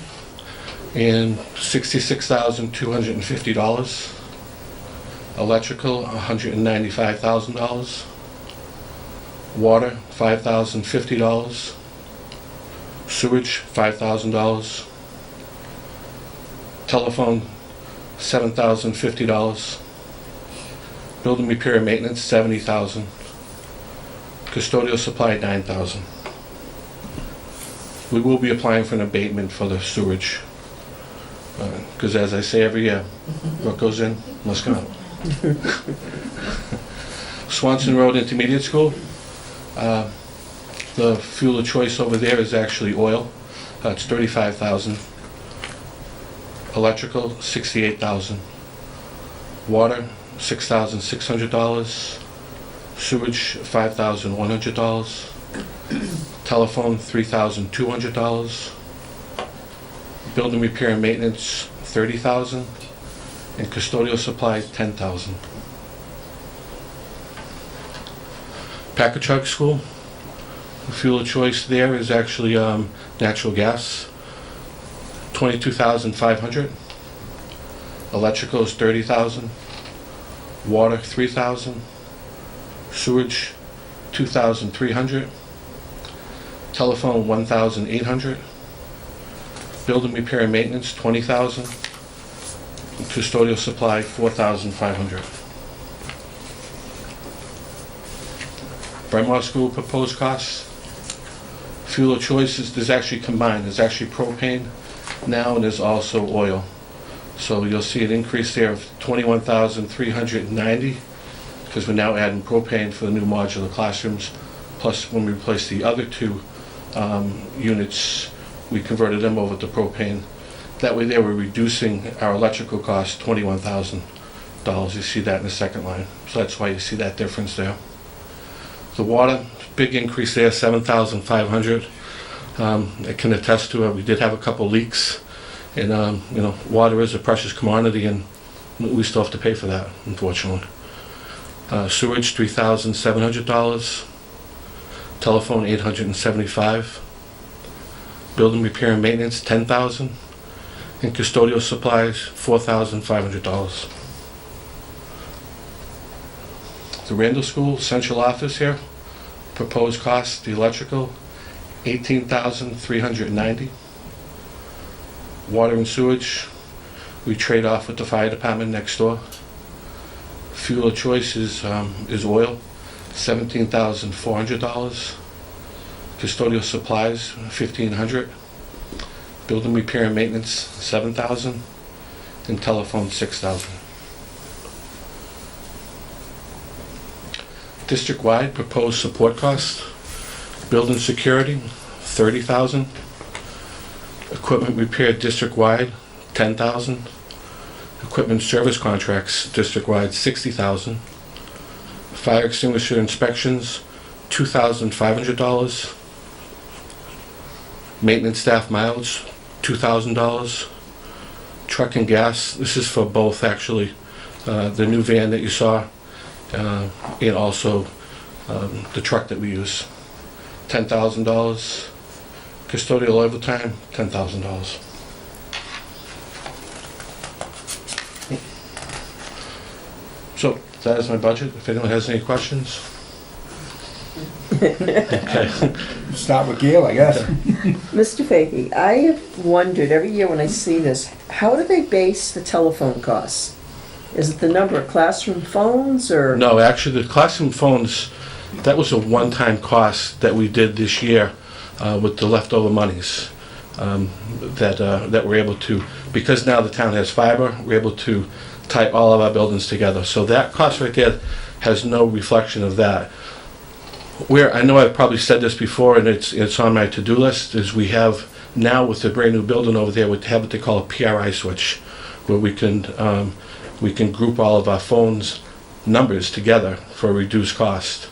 and $66,250. Electrical, $195,000. Water, $5,050. Sewage, $5,000. Telephone, $7,050. Building repair and maintenance, $70,000. Custodial supply, $9,000. We will be applying for an abatement for the sewage, because as I say every year, what goes in must come out. Swanson Road Intermediate School, the fuel of choice over there is actually oil. It's $35,000. Electrical, $68,000. Water, $6,600. Sewage, $5,100. Telephone, $3,200. Building repair and maintenance, $30,000. And custodial supplies, $10,000. Packagug School, the fuel of choice there is actually natural gas, $22,500. Electrical is $30,000. Water, $3,000. Sewage, $2,300. Telephone, $1,800. Building repair and maintenance, $20,000. Custodial supply, $4,500. Bryn Mawr School proposed costs. Fuel of choice is actually combined. There's actually propane now, and there's also oil. So you'll see an increase there of $21,390, because we're now adding propane for the new modular classrooms. Plus, when we replace the other 2 units, we converted them over to propane. That way there we're reducing our electrical costs $21,000. You see that in the second line. So that's why you see that difference there. The water, big increase there, $7,500. I can attest to it. We did have a couple leaks, and water is a precious commodity, and we still have to pay for that, unfortunately. Sewage, $3,700. Telephone, $875. Building repair and maintenance, $10,000. And custodial supplies, $4,500. The Randall School Central Office here, proposed cost, the electrical, $18,390. Water and sewage, we trade off with the fire department next door. Fuel of choice is oil, $17,400. Custodial supplies, $1,500. Building repair and maintenance, $7,000. And telephone, $6,000. District-wide proposed support costs, building security, $30,000. Equipment repair district-wide, $10,000. Equipment service contracts district-wide, $60,000. Fire extinguisher inspections, $2,500. Maintenance staff mileage, $2,000. Truck and gas, this is for both actually, the new van that you saw, and also the truck that we use, $10,000. Custodial overtime, $10,000. So that is my budget. If anyone has any questions. Okay. Start with Gail, I guess. Mr. Fahey, I have wondered every year when I see this, how do they base the telephone costs? Is it the number of classroom phones or? No, actually, the classroom phones, that was a one-time cost that we did this year with the leftover monies that we're able to, because now the town has fiber, we're able to tie all of our buildings together. So that cost right there has no reflection of that. Where, I know I've probably said this before, and it's on my to-do list, is we have now with the brand new building over there, we have what they call a PRI switch, where we can group all of our phones numbers together for a reduced cost.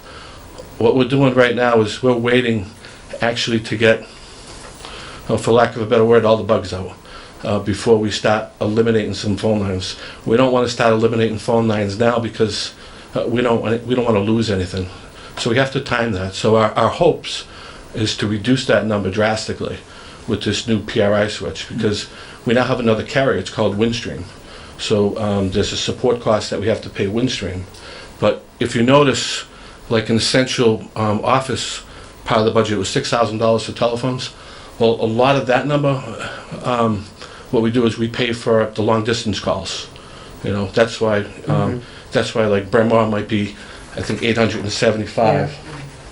What we're doing right now is we're waiting actually to get, for lack of a better word, all the bugs out before we start eliminating some phone lines. We don't want to start eliminating phone lines now because we don't want to lose anything. So we have to time that. So our hopes is to reduce that number drastically with this new PRI switch, because we now have another carrier. It's called Windstream. So there's a support cost that we have to pay Windstream. But if you notice, like in the central office part of the budget, it was $6,000 for telephones. Well, a lot of that number, what we do is we pay for the long distance calls. You know, that's why like Bremar might be, I think, 875. Yeah.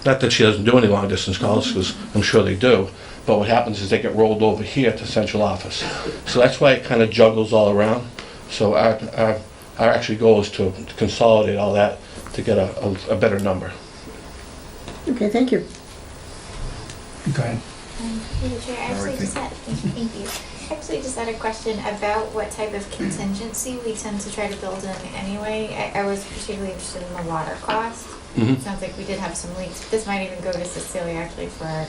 Not that she doesn't do any long distance calls, because I'm sure they do. But what happens is they get rolled over here to central office. So that's why it kind of juggles all around. So our actual goal is to consolidate all that to get a better number. Okay, thank you. Go ahead. Through the chair, I actually just had a question about what type of contingency we tend to try to build in anyway. I was particularly interested in the water cost. It sounds like we did have some leaks. This might even go to Cecilia actually for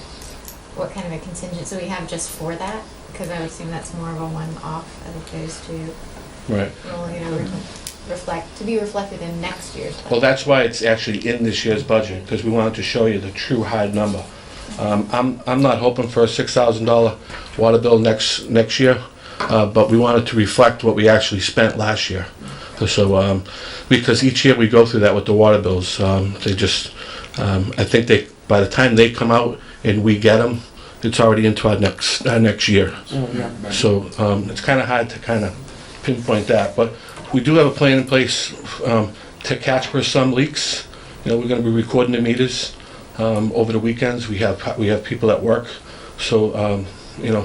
what kind of a contingency we have just for that, because I would assume that's more of a one-off as opposed to rolling it over to be reflected in next year's budget. Well, that's why it's actually in this year's budget, because we wanted to show you the true hard number. I'm not hoping for a $6,000 water bill next year, but we wanted to reflect what we actually spent last year. So, because each year we go through that with the water bills, they just, I think by the time they come out and we get them, it's already into our next year. So it's kind of hard to kind of pinpoint that, but we do have a plan in place to catch for some leaks. You know, we're going to be recording the meters. Over the weekends, we have people at work, so you know,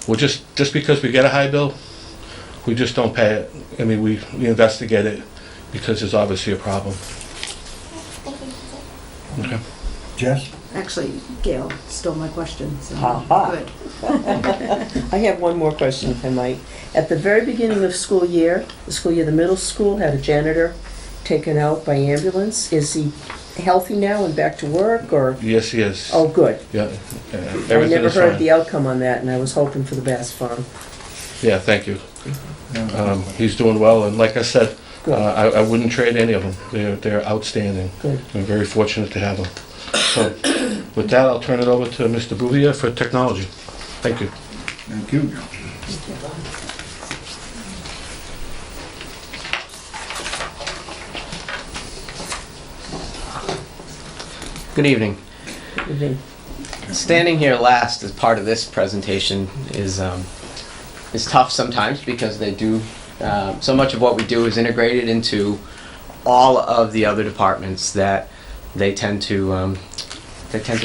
we're just because we get a high bill, we just don't pay it. I mean, we investigate it because there's obviously a problem. Thank you. Okay. Jess? Actually, Gail stole my question, so good. I have one more question, if I might. At the very beginning of the school year, the middle school had a janitor taken out by ambulance. Is he healthy now and back to work, or? Yes, he is. Oh, good. Yeah. I never heard the outcome on that, and I was hoping for the best for him. Yeah, thank you. He's doing well, and like I said, I wouldn't trade any of them. They're outstanding. Good. I'm very fortunate to have them. So, with that, I'll turn it over to Mr. Bouvier for technology. Thank you. Thank you, Joe. Good evening. Standing here last as part of this presentation is tough sometimes because they do so much of what we do is integrated into all of the other departments that they tend to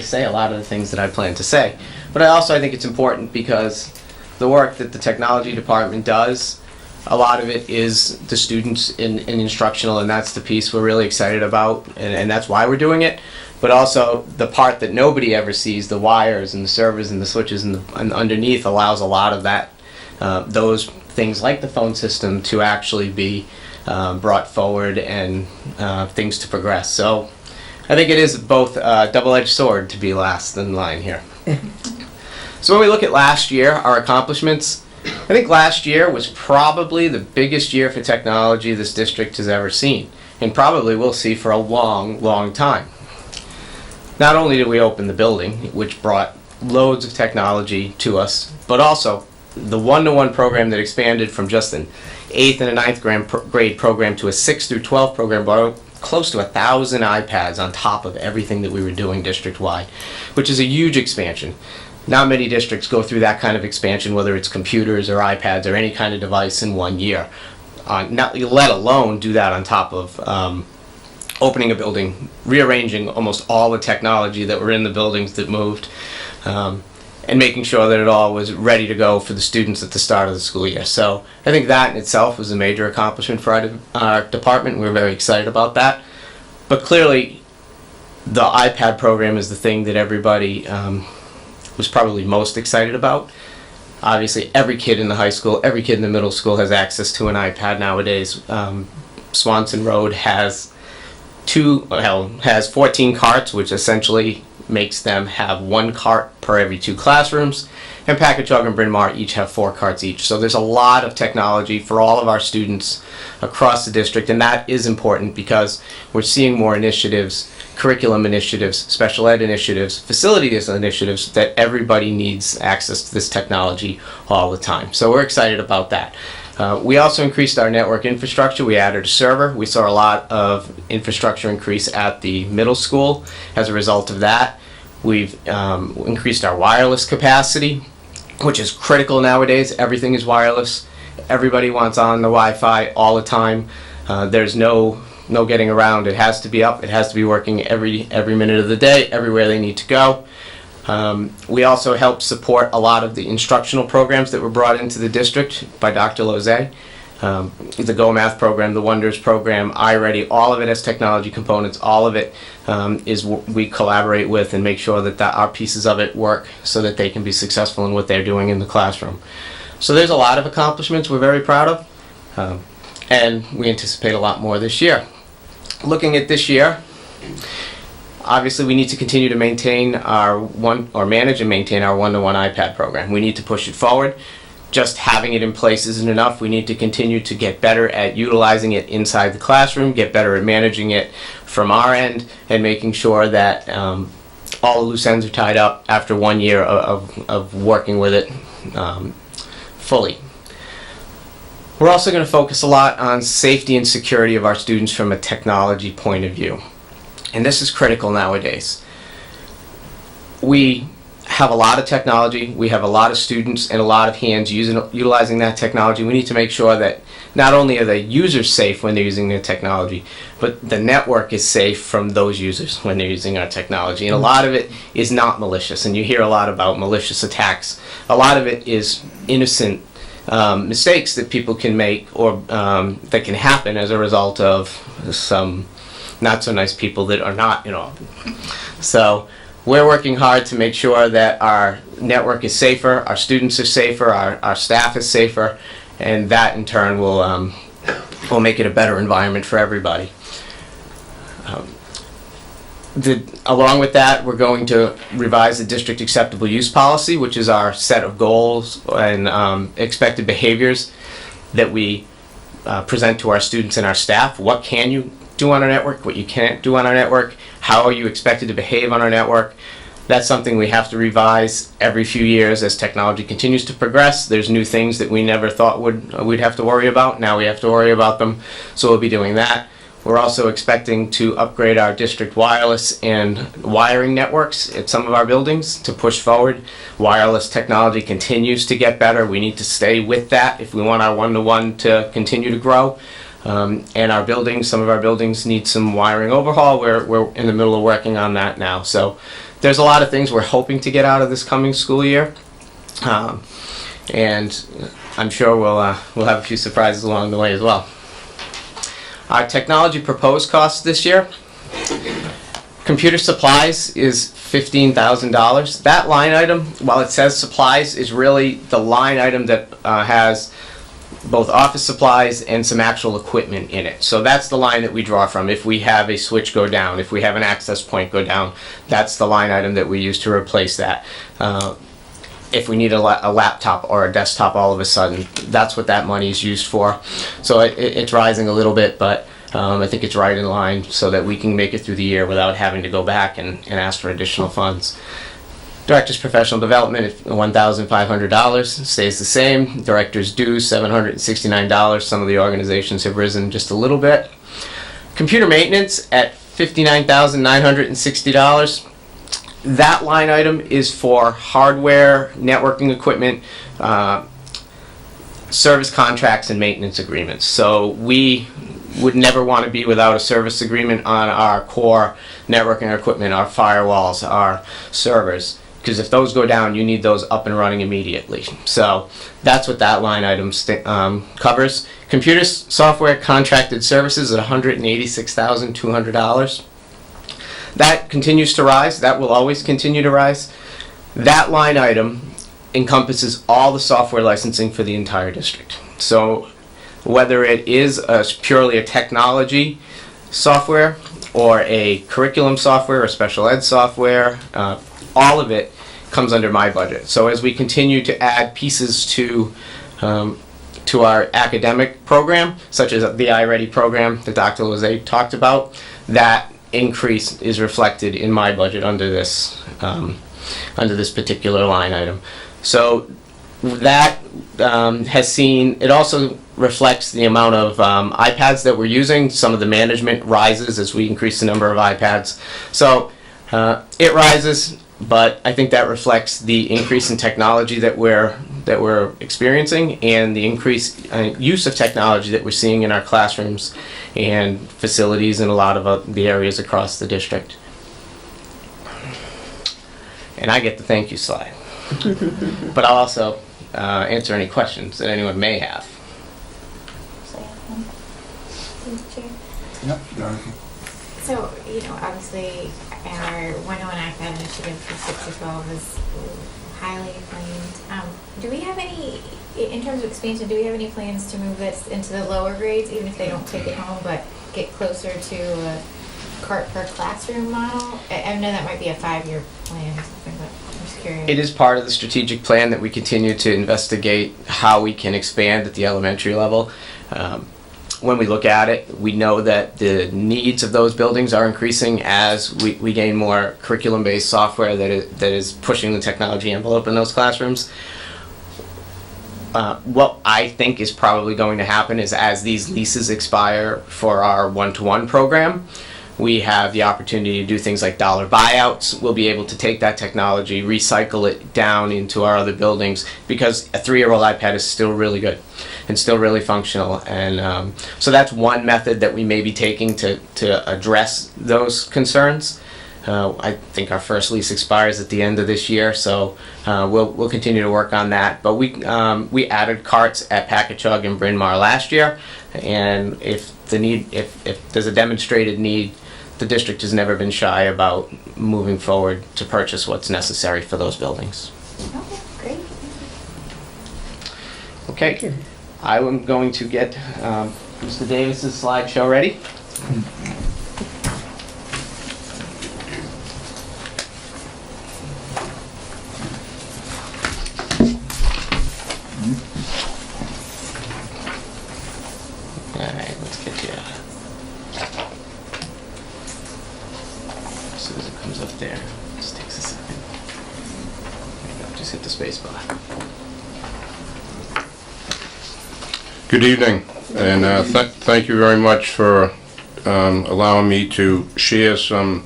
say a lot of the things that I plan to say. But I think it's important because the work that the technology department does, a lot of it is the students in instructional, and that's the piece we're really excited about, and that's why we're doing it. But also the part that nobody ever sees, the wires and the servers and the switches and underneath, allows a lot of that, those things like the phone system to actually be brought forward and things to progress. So I think it is both a double-edged sword to be last in line here. So when we look at last year, our accomplishments, I think last year was probably the biggest year for technology this district has ever seen, and probably will see for a long, long time. Not only did we open the building, which brought loads of technology to us, but also the one-to-one program that expanded from just an 8th and a 9th grade program to a 6th through 12th program brought close to 1,000 iPads on top of everything that we were doing district-wide, which is a huge expansion. Not many districts go through that kind of expansion, whether it's computers or iPads or any kind of device in 1 year. Not let alone do that on top of opening a building, rearranging almost all the technology that were in the buildings that moved, and making sure that it all was ready to go for the students at the start of the school year. So I think that in itself was a major accomplishment for our department. We're very excited about that. But clearly, the iPad program is the thing that everybody was probably most excited about. Obviously, every kid in the high school, every kid in the middle school has access to an iPad nowadays. Swanson Road has 14 carts, which essentially makes them have 1 cart per every 2 classrooms, and Packagug and Bryn Mawr each have 4 carts each. So there's a lot of technology for all of our students across the district, and that is important because we're seeing more initiatives, curriculum initiatives, special ed initiatives, facilities initiatives, that everybody needs access to this technology all the time. So we're excited about that. We also increased our network infrastructure. We added a server. We saw a lot of infrastructure increase at the middle school as a result of that. We've increased our wireless capacity, which is critical nowadays. Everything is wireless. Everybody wants on the Wi-Fi all the time. There's no getting around. It has to be up. It has to be working every minute of the day, everywhere they need to go. We also helped support a lot of the instructional programs that were brought into the district by Dr. Lozay. The Go Math program, the Wonders program, iReady, all of it has technology components. All of it is we collaborate with and make sure that our pieces of it work so that they can be successful in what they're doing in the classroom. So there's a lot of accomplishments we're very proud of, and we anticipate a lot more this year. Looking at this year, obviously we need to continue to maintain manage and maintain our one-to-one iPad program. We need to push it forward. Just having it in place isn't enough. We need to continue to get better at utilizing it inside the classroom, get better at managing it from our end, and making sure that all the loose ends are tied up after 1 year of working with it fully. We're also going to focus a lot on safety and security of our students from a technology point of view. And this is critical nowadays. We have a lot of technology, we have a lot of students and a lot of hands utilizing that technology. We need to make sure that not only are the users safe when they're using the technology, but the network is safe from those users when they're using our technology. And a lot of it is not malicious, and you hear a lot about malicious attacks. A lot of it is innocent mistakes that people can make or that can happen as a result of some not so nice people that are not, So we're working hard to make sure that our network is safer, our students are safer, our staff is safer, and that in turn will make it a better environment for everybody. Along with that, we're going to revise the district acceptable use policy, which is our set of goals and expected behaviors that we present to our students and our staff. What can you do on our network, what you can't do on our network, how are you expected to behave on our network. That's something we have to revise every few years as technology continues to progress. There's new things that we never thought we'd have to worry about. Now we have to worry about them, so we'll be doing that. We're also expecting to upgrade our district wireless and wiring networks at some of our buildings to push forward. Wireless technology continues to get better. We need to stay with that if we want our one-to-one to continue to grow. And our buildings, some of our buildings need some wiring overhaul. We're in the middle of working on that now. So there's a lot of things we're hoping to get out of this coming school year. And I'm sure we'll have a few surprises along the way as well. Our technology proposed cost this year, computer supplies is $15,000. That line item, while it says supplies, is really the line item that has both office supplies and some actual equipment in it. So that's the line that we draw from. If we have a switch go down, if we have an access point go down, that's the line item that we use to replace that. If we need a laptop or a desktop all of a sudden, that's what that money is used for. So it's rising a little bit, but I think it's right in line so that we can make it through the year without having to go back and ask for additional funds. Director's professional development, $1,500, stays the same. Director's dues, $769. Some of the organizations have risen just a little bit. Computer maintenance at $59,960. That line item is for hardware, networking equipment, service contracts, and maintenance agreements. So we would never want to be without a service agreement on our core networking equipment, our firewalls, our servers. Because if those go down, you need those up and running immediately. So that's what that line item covers. Computer software contracted services at $186,200. That continues to rise. That will always continue to rise. That line item encompasses all the software licensing for the entire district. So whether it is purely a technology software or a curriculum software or special ed software, all of it comes under my budget. So as we continue to add pieces to our academic program, such as the iReady program that Dr. Lozay talked about, that increase is reflected in my budget under this particular line item. So that has seen, it also reflects the amount of iPads that we're using. Some of the management rises as we increase the number of iPads. So it rises, but I think that reflects the increase in technology that we're experiencing and the increased use of technology that we're seeing in our classrooms and facilities in a lot of the areas across the district. And I get the thank you slide. But I'll also answer any questions that anyone may have. Yep, Dorothy. So, obviously, our 101 iPad initiative for 6 to 12 is highly acclaimed. Do we have any, in terms of expansion, do we have any plans to move this into the lower grades, even if they don't take it home, but get closer to a cart per classroom model? I know that might be a 5-year plan or something, but I'm just curious. It is part of the strategic plan that we continue to investigate how we can expand at the elementary level. When we look at it, we know that the needs of those buildings are increasing as we gain more curriculum-based software that is pushing the technology envelope in those classrooms. What I think is probably going to happen is as these leases expire for our one-to-one program, we have the opportunity to do things like dollar buyouts. We'll be able to take that technology, recycle it down into our other buildings, because a 3-year-old iPad is still really good and still really functional. And so that's one method that we may be taking to address those concerns. I think our first lease expires at the end of this year, so we'll continue to work on that. But we added carts at Packagug and Bryn Mawr last year, and if there's a demonstrated need, the district has never been shy about moving forward to purchase what's necessary for those buildings. Okay, great. Okay, I am going to get Mr. Davis's slideshow ready. Alright, let's get you. As soon as it comes up there, it just takes a second. just hit the space bar. Good evening, and thank you very much for allowing me to share some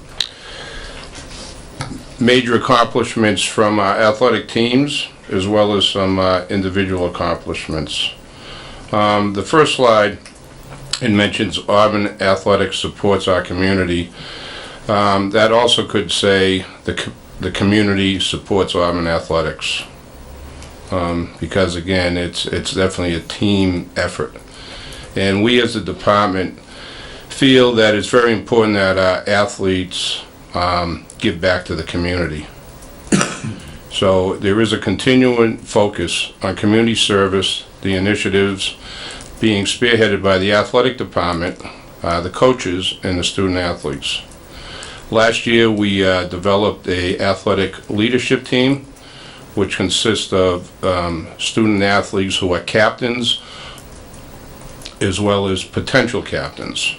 major accomplishments from our athletic teams, as well as some individual accomplishments. The first slide, it mentions Auburn Athletics supports our community. That also could say the community supports Auburn Athletics. Because again, it's definitely a team effort. And we as a department feel that it's very important that our athletes give back to the community. So there is a continuing focus on community service, the initiatives being spearheaded by the athletic department, the coaches, and the student athletes. Last year we developed a athletic leadership team, which consists of student athletes who are captains as well as potential captains.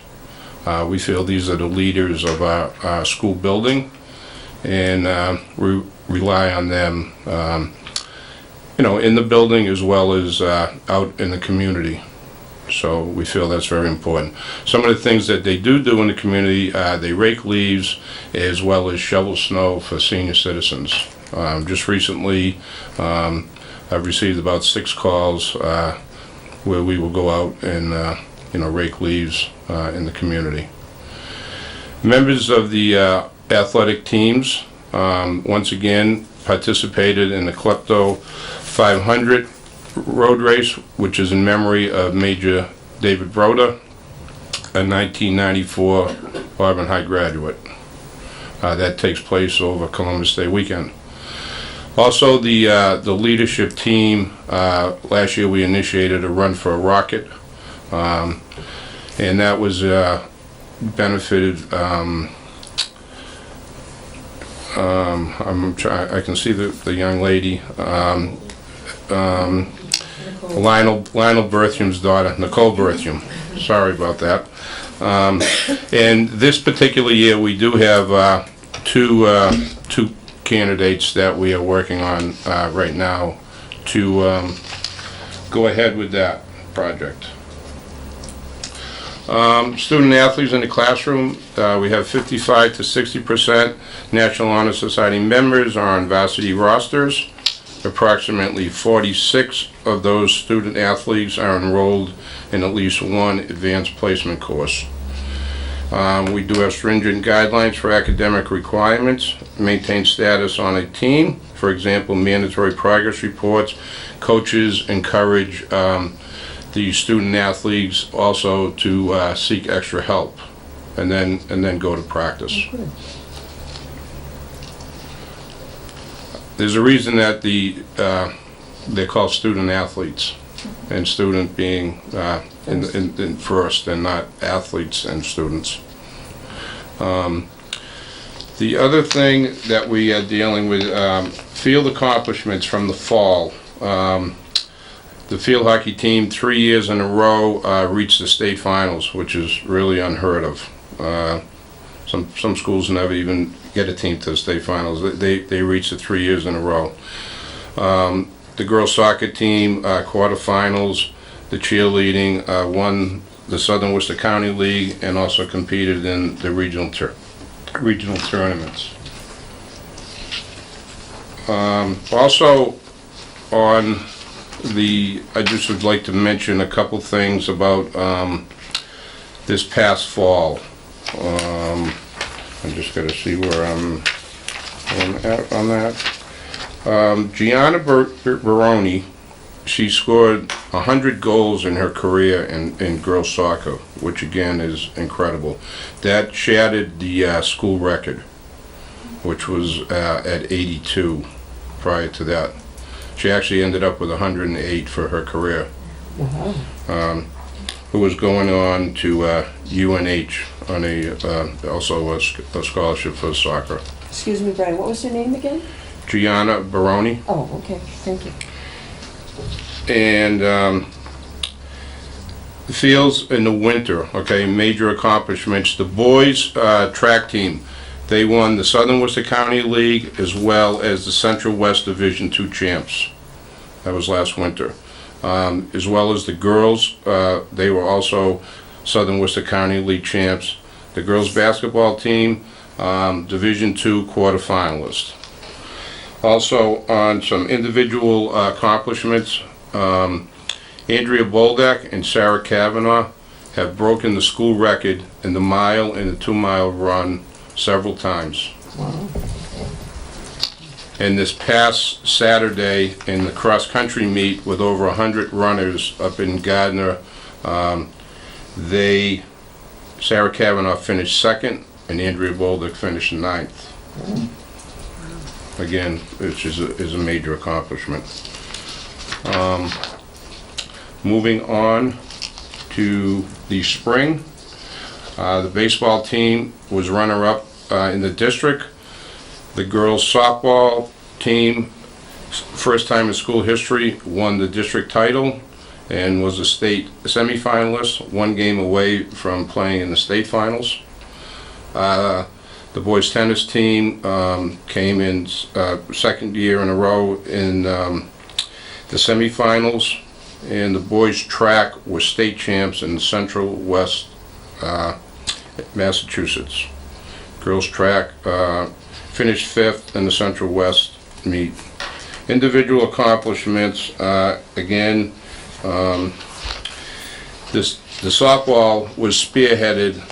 We feel these are the leaders of our school building, and we rely on them in the building as well as out in the community. So we feel that's very important. Some of the things that they do in the community, they rake leaves as well as shovel snow for senior citizens. Just recently, I've received about 6 calls where we will go out and rake leaves in the community. Members of the athletic teams once again participated in the Klepto 500 road race, which is in memory of Major David Broda, a 1994 Auburn High graduate. That takes place over Columbus Day weekend. Also, the leadership team, last year we initiated a Run for a Rocket, and that was benefited, I can see the young lady, Lionel Berthium's daughter, Nicole Berthium. Sorry about that. And this particular year we do have two candidates that we are working on right now to go ahead with that project. Student athletes in the classroom, we have 55 to 60% National Honor Society members are on varsity rosters. Approximately 46 of those student athletes are enrolled in at least one advanced placement course. We do have stringent guidelines for academic requirements, maintain status on a team. For example, mandatory progress reports. Coaches encourage the student athletes also to seek extra help and then go to practice. Oh, there's a reason that they're called student athletes, and student being in first and not athletes and students. The other thing that we are dealing with, field accomplishments from the fall. The field hockey team 3 years in a row reached the state finals, which is really unheard of. Some schools never even get a team to the state finals. They reached it 3 years in a row. The girls soccer team quarterfinals. The cheerleading won the Southern Worcester County League and also competed in the regional tournaments. Also on I just would like to mention a couple things about this past fall. I just got to see where I'm at on that. Gianna Baroni, she scored 100 goals in her career in girls soccer, which again is incredible. That shattered the school record, which was at 82 prior to that. She actually ended up with 108 for her career. wow. Who was going on to UNH on also a scholarship for soccer. Excuse me, Brian, what was your name again? Gianna Baroni. Oh, okay, thank you. And fields in the winter, okay, major accomplishments. The boys track team They won the Southern Worcester County League as well as the Central West Division II champs. That was last winter. As well as the girls, they were also Southern Worcester County League champs. The girls basketball team, Division II quarterfinalist. Also on some individual accomplishments, Andrea Boldak and Sarah Kavanaugh have broken the school record in the mile and the 2-mile run several times. Wow. And this past Saturday in the cross-country meet with over 100 runners up in Gardner, Sarah Kavanaugh finished second and Andrea Bolduc finished ninth. Again, which is a major accomplishment. Moving on to the spring, the baseball team was runner-up in the district. The girls softball team, first time in school history, won the district title and was a state semifinalist, 1 game away from playing in the state finals. The boys tennis team came in second year in a row in the semifinals, and the boys track were state champs in Central West Massachusetts. Girls track finished 5th in the Central West meet. Individual accomplishments, again, the softball was spearheaded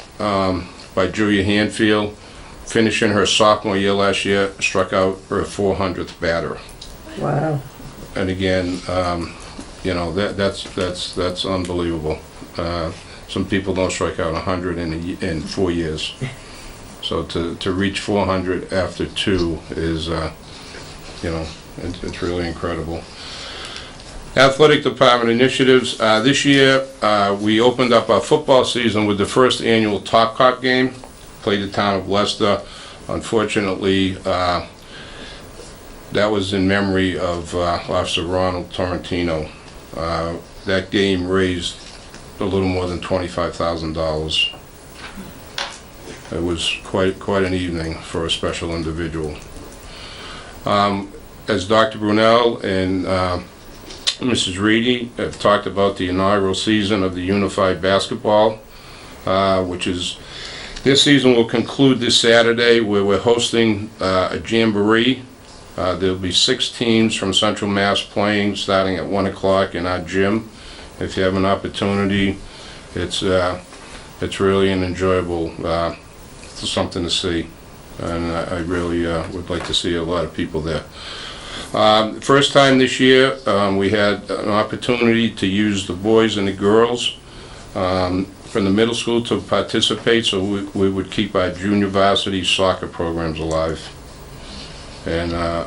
by Julia Hanfield, finishing her sophomore year last year, struck out her 400th batter. Wow. And again, you know, that's unbelievable. Some people don't strike out 100 in 4 years. So to reach 400 after 2 is, you know, it's really incredible. Athletic department initiatives. This year, we opened up our football season with the first annual Top Cop game. Played the town of Leicester. Unfortunately, that was in memory of Officer Ronald Torrentino. That game raised a little more than $25,000. It was quite an evening for a special individual. As Dr. Brunel and Mrs. Reedy have talked about the inaugural season of the Unified Basketball, which is, this season will conclude this Saturday where we're hosting a jamboree. There'll be 6 teams from Central Mass playing starting at 1 o'clock in our gym. If you have an opportunity, it's really an enjoyable something to see, and I really would like to see a lot of people there. First time this year, we had an opportunity to use the boys and the girls from the middle school to participate, so we would keep our junior varsity soccer programs alive. And I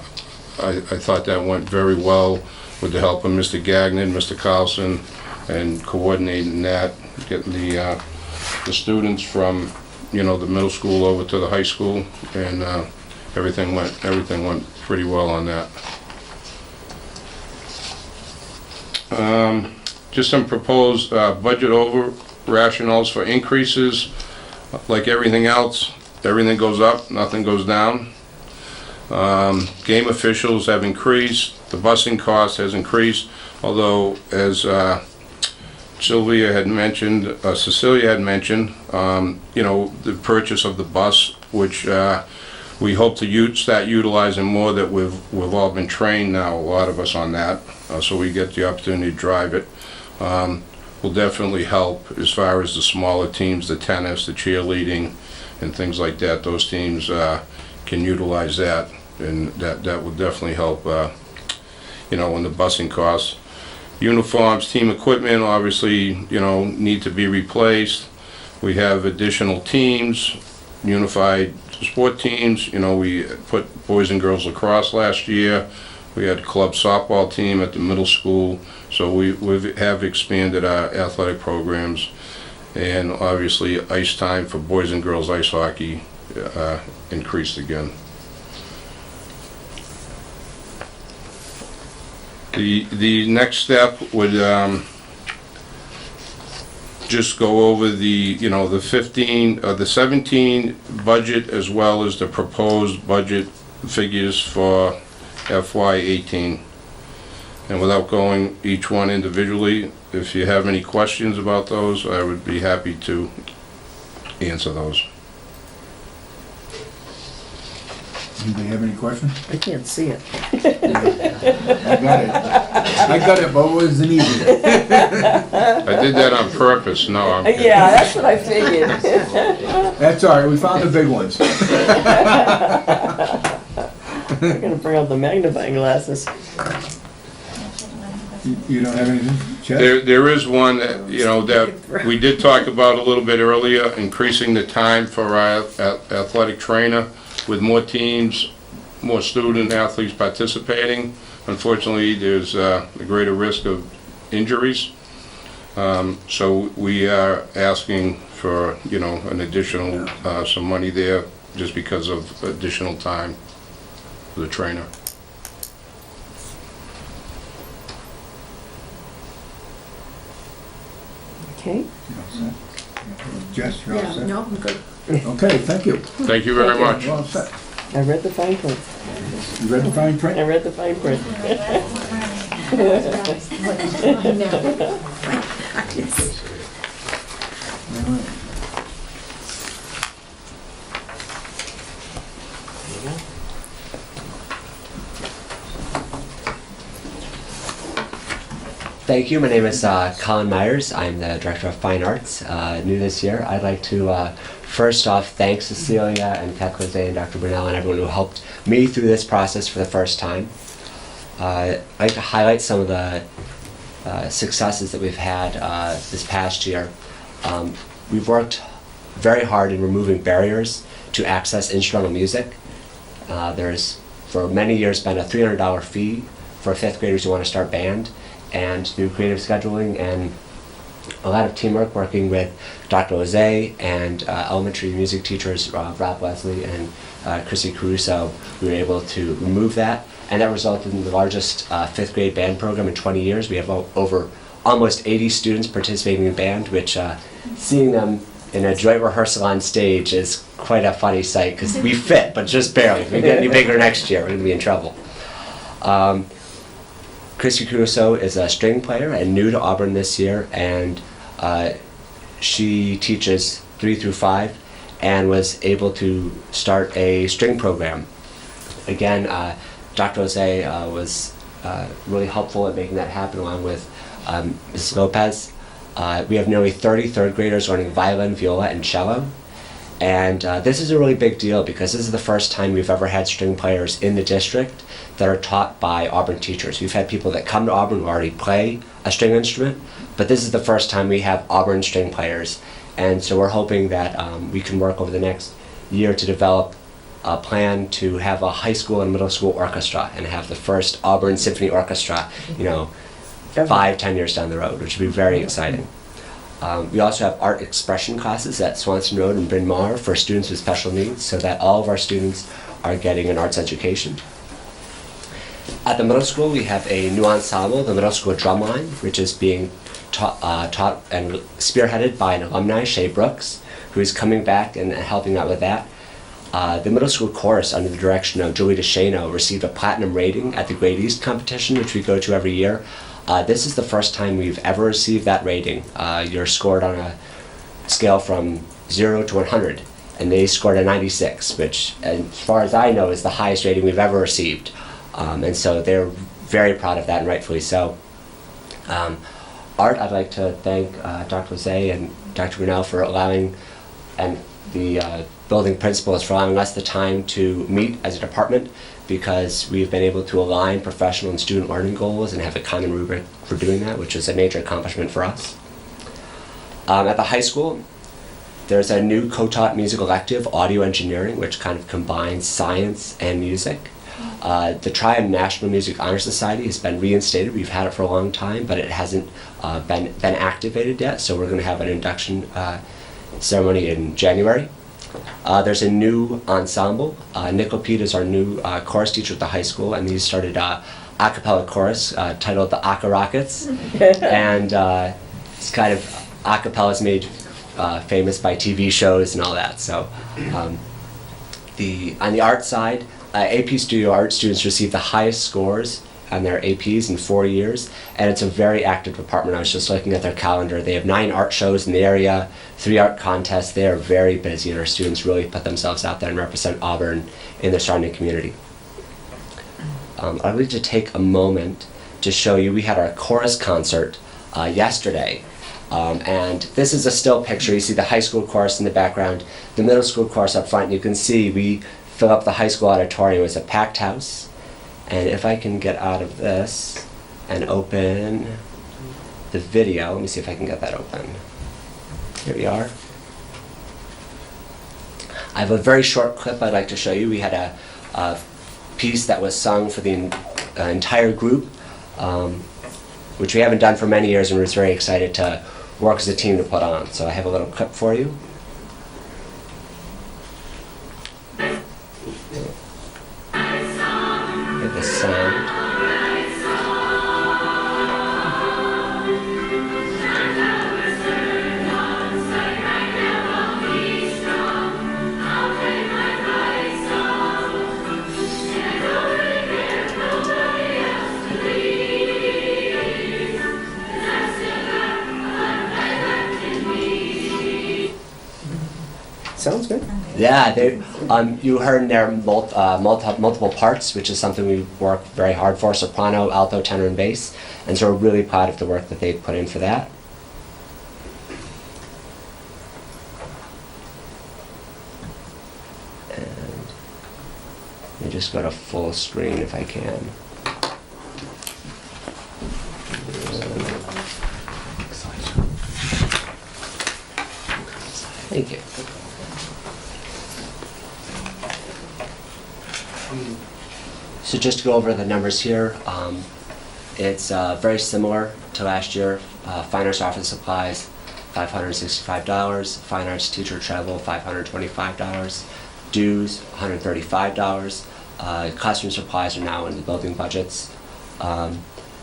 thought that went very well with the help of Mr. Gagnon, Mr. Carlson, and coordinating that, getting the students from, you know, the middle school over to the high school, and everything went pretty well on that. Just some proposed budget over rationales for increases. Like everything else, everything goes up, nothing goes down. Game officials have increased, the busing cost has increased, although as Cecilia had mentioned, you know, the purchase of the bus, which we hope to start utilizing more, that we've all been trained now, a lot of us, on that, so we get the opportunity to drive it. Will definitely help as far as the smaller teams, the tennis, the cheerleading, and things like that. Those teams can utilize that, and that will definitely help, you know, in the busing costs. Uniforms, team equipment, obviously, you know, need to be replaced. We have additional teams, unified sport teams. You know, we put boys and girls lacrosse last year. We had a club softball team at the middle school. So we have expanded our athletic programs, and obviously ice time for boys and girls ice hockey increased again. The next step would just go over the 17 budget as well as the proposed budget figures for FY18. And without going each one individually, if you have any questions about those, I would be happy to answer those. Anybody have any questions? I can't see it. I got it, but it wasn't easy. I did that on purpose. No, I'm kidding. Yeah, that's what I figured. That's all right, we found the big ones. I'm gonna bring out the magnifying glasses. You don't have anything, Chet? There is one that, that we did talk about a little bit earlier, increasing the time for our athletic trainer with more teams, more student athletes participating. Unfortunately, there's a greater risk of injuries. So we are asking for, an additional, some money there just because of additional time for the trainer. Okay. Jess, you're all Yeah, set? no, I'm good. Okay, thank you. Thank you very much. You're all set. I read the fine print. You read the fine print? I read the fine print. All right. Thank you. My name is Colin Myers. I'm the Director of Fine Arts, new this year. I'd like to first off thank Cecilia and Jose and Dr. Brunel and everyone who helped me through this process for the first time. I'd like to highlight some of the successes that we've had this past year. We've worked very hard in removing barriers to access instrumental music. There's for many years been a $300 fee for fifth graders who want to start band, and through creative scheduling and a lot of teamwork working with Dr. Jose and elementary music teachers Rob Wesley and Chrissy Caruso, we were able to remove that, and that resulted in the largest fifth grade band program in 20 years. We have over almost 80 students participating in band, which seeing them in a joint rehearsal on stage is quite a funny sight because we fit, but just barely. If we get any bigger next year, we're going to be in trouble. Chrissy Caruso is a string player and new to Auburn this year, and she teaches 3 through 5 and was able to start a string program. Again, Dr. Jose was really helpful at making that happen along with Mrs. Lopez. We have nearly 30 third graders learning violin, viola, and cello. And this is a really big deal because this is the first time we've ever had string players in the district that are taught by Auburn teachers. We've had people that come to Auburn who already play a string instrument, but this is the first time we have Auburn string players. And so we're hoping that we can work over the next year to develop a plan to have a high school and middle school orchestra and have the first Auburn Symphony Orchestra, 5-10 years down the road, which would be very exciting. We also have art expression classes at Swanson Road and Bryn Mawr for students with special needs, so that all of our students are getting an arts education. At the middle school, we have a new ensemble, the Middle School Drumline, which is being taught and spearheaded by an alumni, Shay Brooks, who is coming back and helping out with that. The middle school chorus, under the direction of Julie DeShano, received a platinum rating at the Great East competition, which we go to every year. This is the first time we've ever received that rating. You're scored on a scale from 0 to 100, and they scored a 96, which, as far as I know, is the highest rating we've ever received. And so they're very proud of that, and rightfully so. Art, I'd like to thank Dr. Jose and Dr. Brunel for allowing, and the building principals for allowing us the time to meet as a department, because we've been able to align professional and student learning goals and have a common rubric for doing that, which is a major accomplishment for us. At the high school, there's a new co-taught music elective, audio engineering, which kind of combines science and music. The Triad National Music Honor Society has been reinstated. We've had it for a long time, but it hasn't been activated yet, so we're going to have an induction ceremony in January. There's a new ensemble. Nickel Pete is our new chorus teacher at the high school, and he started a cappella chorus titled the Aka Rockets. And it's kind of acapella is made famous by TV shows and all that. So on the art side, AP Studio Art students receive the highest scores on their APs in 4 years, and it's a very active department. I was just looking at their calendar. They have 9 art shows in the area, 3 art contests. They are very busy, and our students really put themselves out there and represent Auburn in their surrounding community. I'd like to take a moment to show you, we had our chorus concert yesterday. And this is a still picture. You see the high school chorus in the background, the middle school chorus up front. You can see we fill up the high school auditorium. It was a packed house. And if I can get out of this and open the video, let me see if I can get that open. Here we are. I have a very short clip I'd like to show you. We had a piece that was sung for the entire group, which we haven't done for many years, and we're very excited to work as a team to put on. So I have a little clip for you. Get the sound. Sounds good. Yeah, you heard in there multiple parts, which is something we work very hard for: soprano, alto, tenor, and bass. And so we're really proud of the work that they've put in for that. And let me just go to full screen if I can. Thank you. So just to go over the numbers here, it's very similar to last year. Fine arts office supplies, $565. Fine arts teacher travel, $525. Dues, $135. Classroom supplies are now in the building budgets.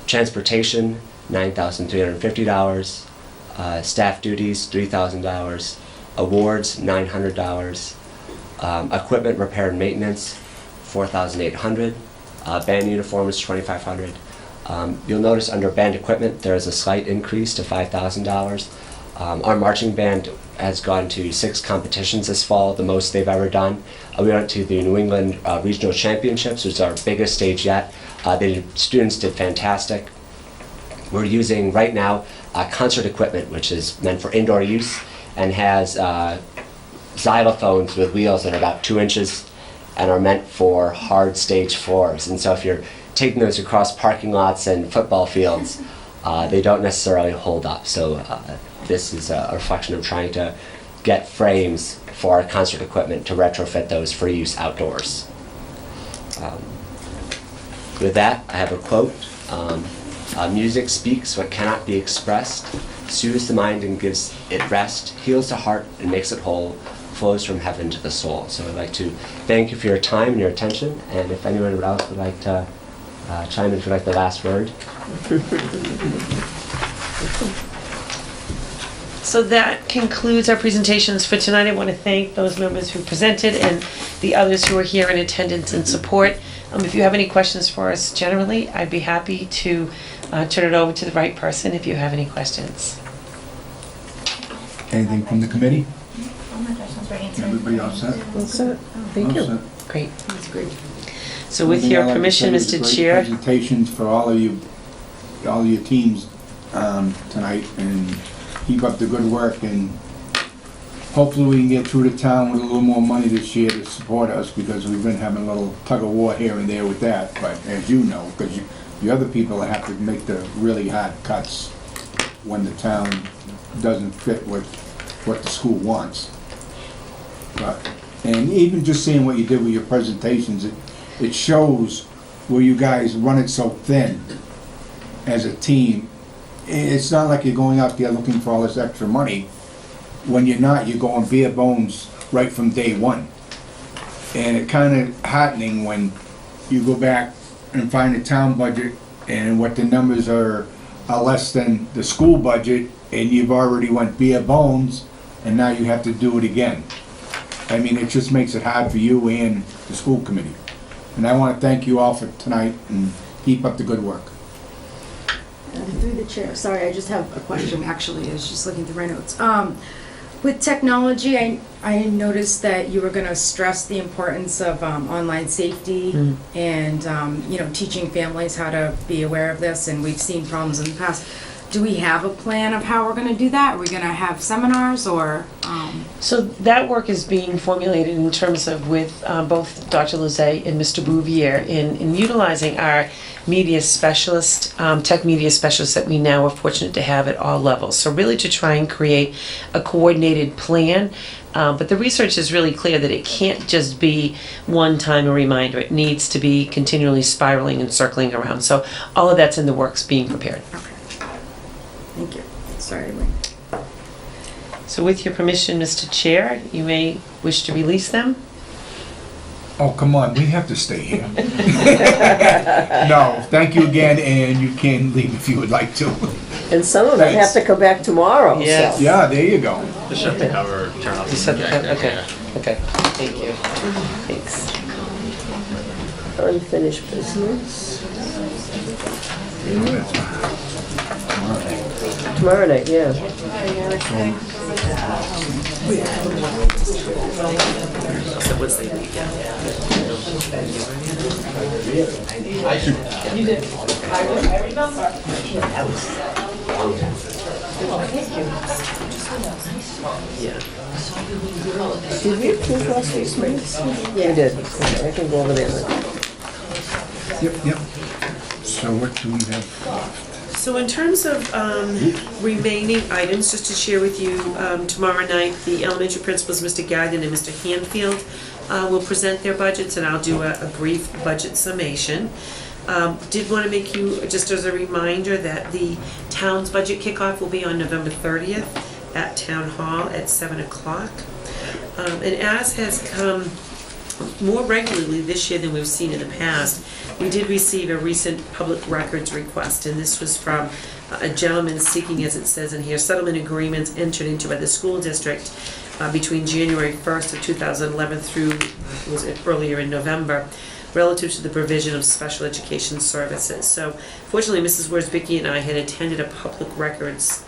Transportation, $9,350. Staff duties, $3,000. Awards, $900. Equipment repair and maintenance, $4,800. Band uniform is $2,500. You'll notice under band equipment there is a slight increase to $5,000. Our marching band has gone to 6 competitions this fall, the most they've ever done. We went to the New England Regional Championships, which is our biggest stage yet. Students did fantastic. We're using right now concert equipment, which is meant for indoor use, and has xylophones with wheels that are about 2 inches and are meant for hard stage floors. And so if you're taking those across parking lots and football fields, they don't necessarily hold up. So this is a reflection of trying to get frames for our concert equipment to retrofit those for use outdoors. With that, I have a quote. Music speaks what cannot be expressed, soothes the mind and gives it rest, heals the heart and makes it whole, flows from heaven to the soul. So I'd like to thank you for your time and your attention, and if anyone else would like to chime in for like the last word. So that concludes our presentations for tonight. I want to thank those members who presented and the others who are here in attendance and support. If you have any questions for us generally, I'd be happy to turn it over to the right person if you have any questions. Anything from the committee? All my questions were answered. Everybody all set? Well, so, thank All you. set. Great. That's great. So with One thing your I'd like to permission, say is Mr. great Chair. Presentations for all of you, all your teams tonight, and keep up the good work, and hopefully we can get through the town with a little more money this year to support us, because we've been having a little tug of war here and there with that. But as you know, because the other people have to make the really hard cuts when the town doesn't fit what the school wants. And even just seeing what you did with your presentations, it shows where you guys run it so thin as a team. It's not like you're going out there looking for all this extra money. When you're not, you're going bare bones right from day one. And it's kind of heartening when you go back and find the town budget and what the numbers are less than the school budget, and you've already went bare bones, and now you have to do it again. I mean, it just makes it hard for you and the school committee. And I want to thank you all for tonight, and keep up the good work. Through the chair, sorry, I just have a question, actually, I was just looking through my notes. With technology, I noticed that you were gonna stress the importance of online safety and, teaching families how to be aware of this, and we've seen problems in the past. Do we have a plan of how we're gonna do that? Are we gonna have seminars or? So that work is being formulated in terms of with both Dr. Lozay and Mr. Bouvier in utilizing our media specialist, tech media specialists that we now are fortunate to have at all levels. So really to try and create a coordinated plan. But the research is really clear that it can't just be one time a reminder. It needs to be continually spiraling and circling around. So all of that's in the works being prepared. Okay. Thank you. Sorry, Wayne. So with your permission, Mr. Chair, you may wish to release them. Oh, come on, we have to stay here. No, thank you again, and you can leave if you would like to. And some of them have to come back tomorrow, so. Yes. Yeah, there you go. Just shut the cover, turn off You the said that, projector. okay, okay, thank you. Thanks. Unfinished business. Tomorrow night, yeah. So what's the weekend? You did. I remember. Yeah. Did we approve last week's minutes? Yeah. We did. Okay, I can go over there then. Yep. So what do we have left? So in terms of remaining items, just to share with you, tomorrow night, the elementary principals, Mr. Gagnon and Mr. Hanfield, will present their budgets, and I'll do a brief budget summation. Did want to make you, just as a reminder, that the town's budget kickoff will be on November 30th at Town Hall at 7 o'clock. And as has come more regularly this year than we've seen in the past, we did receive a recent public records request, and this was from a gentleman seeking, as it says in here, settlement agreements entered into by the school district between January 1st of 2011 through, was it earlier in November, relative to the provision of special education services. So fortunately, Mrs. Worsbicky and I had attended a public records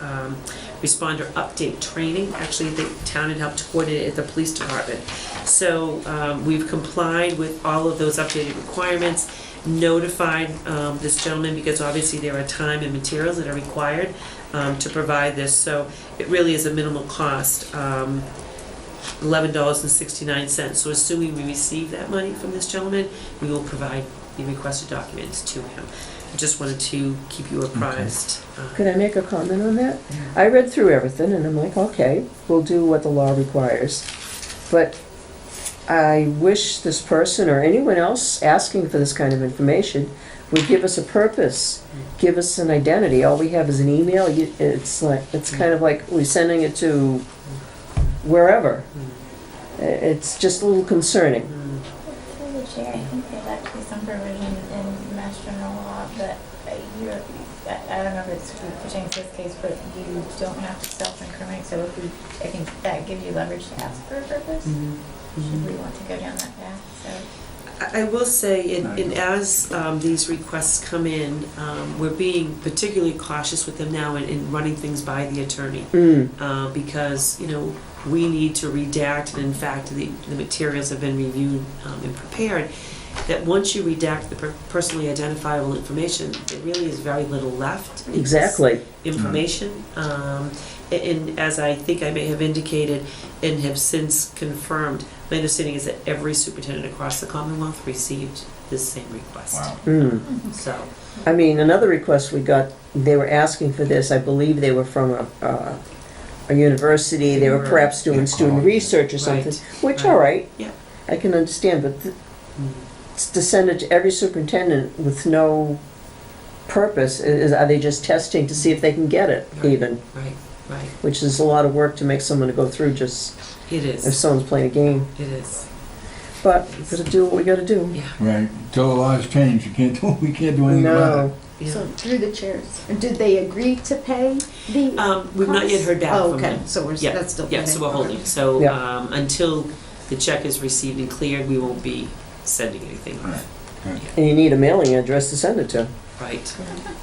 responder update training. Actually, the town had helped coordinate it at the police department. So we've complied with all of those updated requirements, notified this gentleman, because obviously there are time and materials that are required to provide this. So it really is a minimal cost. $11.69. So assuming we receive that money from this gentleman, we will provide the requested documents to him. I just wanted to keep you apprised. Could I make a comment on that? I read through everything and I'm like, okay, we'll do what the law requires. But I wish this person or anyone else asking for this kind of information would give us a purpose, give us an identity. All we have is an email. It's kind of like we're sending it to wherever. It's just a little concerning. Through the chair, I think there's actually some provision in Mass General Law that I don't know if it's pertaining to this case, but you don't have to self-incriminate. So I think that gives you leverage to ask for a purpose. Should we want to go down that path? So. I will say, as these requests come in, we're being particularly cautious with them now in running things by the attorney. Because, we need to redact, and in fact, the materials have been reviewed and prepared, that once you redact the personally identifiable information, there really is very little left. Exactly. Information. And as I think I may have indicated and have since confirmed, my understanding is that every superintendent across the Commonwealth received this same request. Wow. So, I mean, another request we got, they were asking for this, I believe they were from a university, they were perhaps doing student research or something, which, all right, yeah. I can understand, but to send it to every superintendent with no purpose, are they just testing to see if they can get it even? Right. Which is a lot of work to make someone to go through just It is. if someone's playing a game. It is. but we gotta do what we gotta do. Right, till the laws change, we can't do anything about it. No. Yeah. So through the chairs, did they agree to pay the? We've not yet heard back Oh, from okay, them. so Yeah, that's still Yeah, pending. so we're holding. So Yeah. until the check is received and cleared, we won't be sending anything. Right. And you need a mailing address to send it to. Right.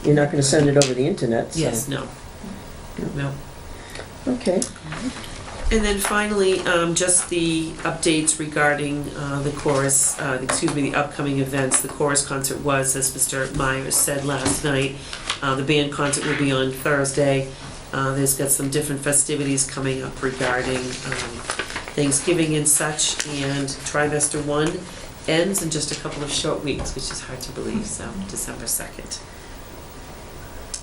You're not gonna send it over the internet, so. Yes, no. No. Okay. And then finally, just the updates regarding the chorus, the upcoming events. The chorus concert was, as Mr. Myers said last night, the band concert will be on Thursday. There's got some different festivities coming up regarding Thanksgiving and such, and Trimester 1 ends in just a couple of short weeks, which is hard to believe, so December 2nd.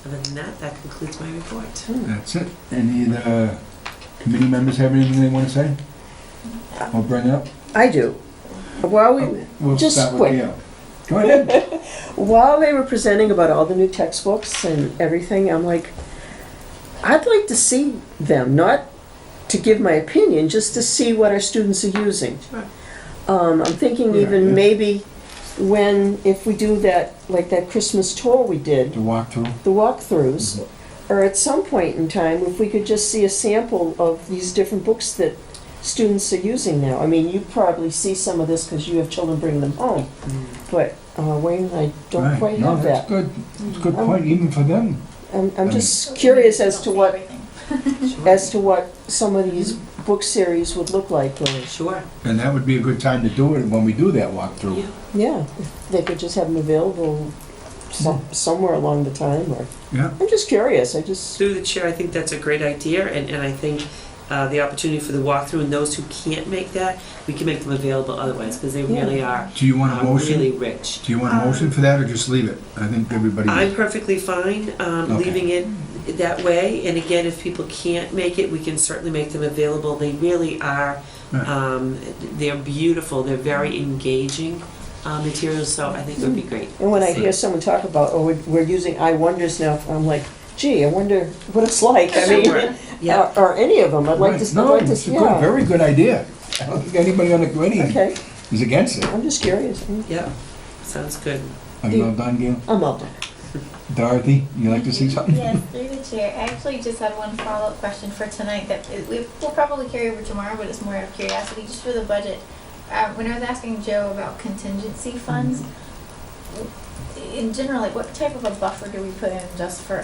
Other than that, that concludes my report. That's it. Any of the committee members have anything they want to say? Or bring up? I do. While We'll Just start with quick. Gail. Go ahead. while they were presenting about all the new textbooks and everything, I'm like, I'd like to see them, not to give my opinion, just to see what our students are using. Sure. I'm thinking Yeah, even yeah. maybe if we do that, like that Christmas tour we did, To walk through. the walkthroughs, or at some point in time, if we could just see a sample of these different books that students are using now. I mean, you probably see some of this because you have children bringing them home, but Wayne, I don't Right. quite No, have that's that. good. It's a good point, even for them. I'm just curious as to what some of these book series would look like, or, Sure. And that would be a good time to do it when we do that walkthrough. Yeah. yeah, if they could just have them available somewhere along the time, or, Yeah. I'm just curious, I just, Through the chair, I think that's a great idea, and I think the opportunity for the walkthrough, and those who can't make that, we can make them available otherwise, because they really are Do you want a motion? really rich. Do you want a motion for that, or just leave it? I think everybody. I'm perfectly fine leaving it that way, and again, if people can't make it, we can certainly make them available. They really are, Right. they're beautiful, they're very engaging materials, so I think it would be great. and when I to see. hear someone talk about, oh, we're using I Wonders now, I'm like, gee, I wonder what it's like, I mean, Sure. Yeah. or any of them, I'd like to, No, I'd like it's to, a good, yeah. very good idea. I don't think anybody on the committee Okay, is against it. I'm just curious. Yeah, sounds good. Are you all done, Gail? I'm all done. Dorothy, you like to say something? Yes, through the chair. I actually just had one follow-up question for tonight that we'll probably carry over tomorrow, but it's more out of curiosity, just for the budget. When I was asking Joe about contingency funds, in general, like what type of a buffer do we put in just for,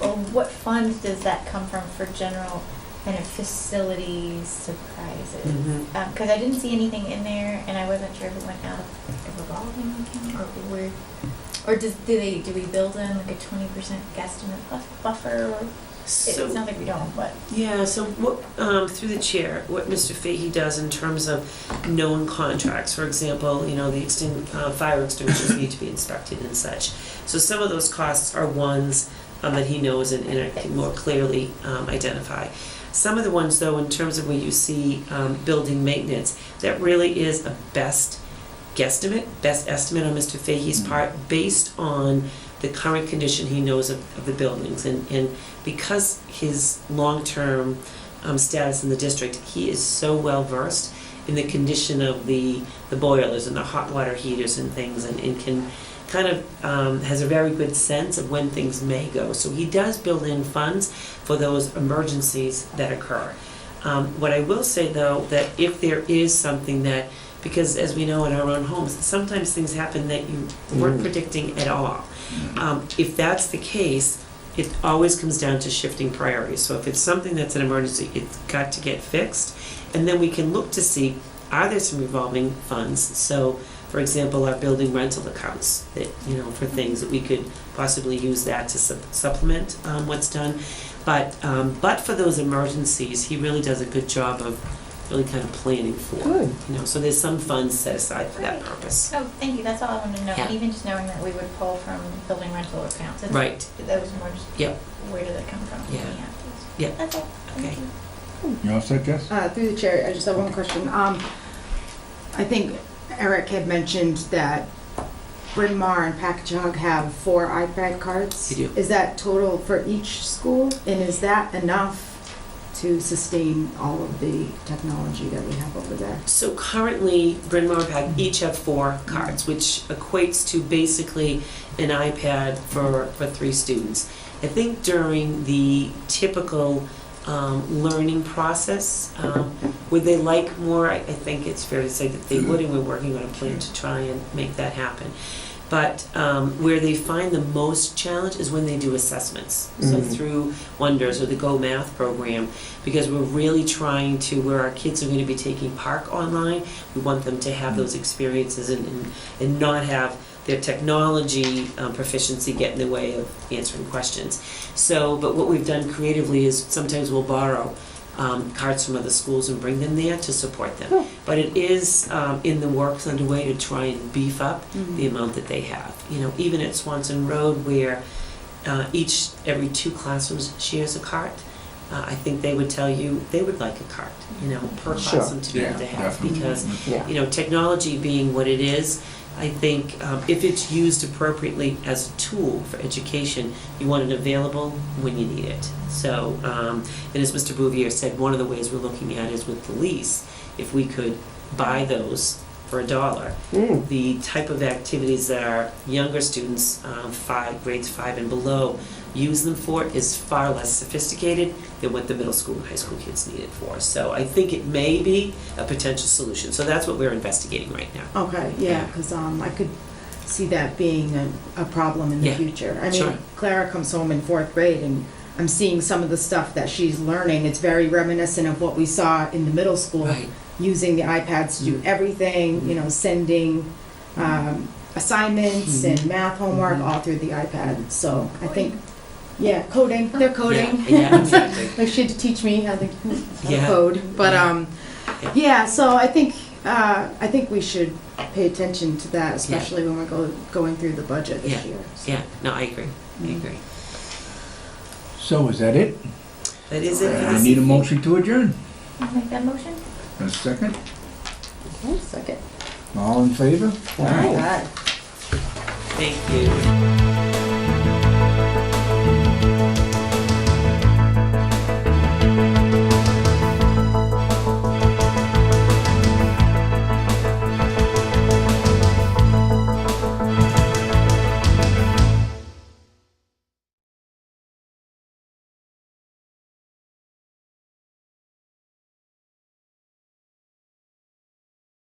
or what funds does that come from for general kind of facilities surprises? Mhm. Because I didn't see anything in there, and I wasn't sure if it went out of a revolving account, or do we build in like a 20% guesstimate buffer? It sounds like we don't, but. Yeah, so what, through the chair, what Mr. Fahey does in terms of known contracts, for example, the fire extinguishers need to be inspected and such. So some of those costs are ones that he knows and can more clearly identify. Some of the ones, though, in terms of when you see building maintenance, that really is a best estimate on Mr. Fahey's part, based on the current condition he knows of the buildings. And because his long-term status in the district, he is so well versed in the condition of the boilers and the hot water heaters and things, and can kind of has a very good sense of when things may go. So he does build in funds for those emergencies that occur. What I will say, though, that if there is something that, because as we know in our own homes, sometimes things happen that you weren't predicting at all. If that's the case, it always comes down to shifting priorities. So if it's something that's an emergency, it's got to get fixed. And then we can look to see, are there some revolving funds? So, for example, our building rental accounts, that, for things that we could possibly use that to supplement what's done. But for those emergencies, he really does a good job of really kind of planning for. Good. So there's some funds set aside for that purpose. Oh, thank you, that's all I wanted to know, Yeah. even just knowing that we would pull from building rental accounts. Right. That was more just, Yep. where did that come from? Yeah. Yeah. That's all, thank Okay. you. You all set, Jess? Through the chair, I just have one question. I think Eric had mentioned that Bryn Mawr and Packagug have 4 iPad cards. They do. Is that total for each school? And is that enough to sustain all of the technology that we have over there? So currently, Bryn Mawr Pack each have 4 cards, which equates to basically an iPad for 3 students. I think during the typical learning process, would they like more? I think it's fair to say that they would, and we're working on a plan to try and make that happen. But where they find the most challenge is when they do assessments. So through Wonders or the Go Math program, because we're really trying to, where our kids are going to be taking Park online, we want them to have those experiences and not have their technology proficiency get in the way of answering questions. So, but what we've done creatively is sometimes we'll borrow cards from other schools and bring them there to support them. But it is in the works underway to try and beef up the amount that they have. You know, even at Swanson Road, where every 2 classrooms shares a cart, I think they would tell you they would like a cart, you know, per classroom to be able to have. Definitely. Because, Yeah. you know, technology being what it is, I think if it's used appropriately as a tool for education, you want it available when you need it. So, and as Mr. Bouvier said, one of the ways we're looking at is with the lease, if we could buy those for $1, the type of activities that our younger students, grades 5 and below, use them for is far less sophisticated than what the middle school and high school kids need it for. So I think it may be a potential solution. So that's what we're investigating right now. Okay, yeah, because I could see that being a problem in the Yeah, future. I mean, sure. Clara comes home in 4th grade, and I'm seeing some of the stuff that she's learning. It's very reminiscent of what we saw in the middle school, Right. using the iPads to do everything, you know, sending assignments and math homework all through the iPad. So I think, yeah, coding, they're coding. Yeah, exactly. Like she had to teach me how to Yeah. code. But Yeah. yeah, so I think we should pay attention to that, especially when we're going through the budget this year. So. Yeah, no, I agree. I agree. So is that it? That is it for I this need a evening. motion to adjourn. I'll make that motion. A second? Second. All in favor? All right. Thank you.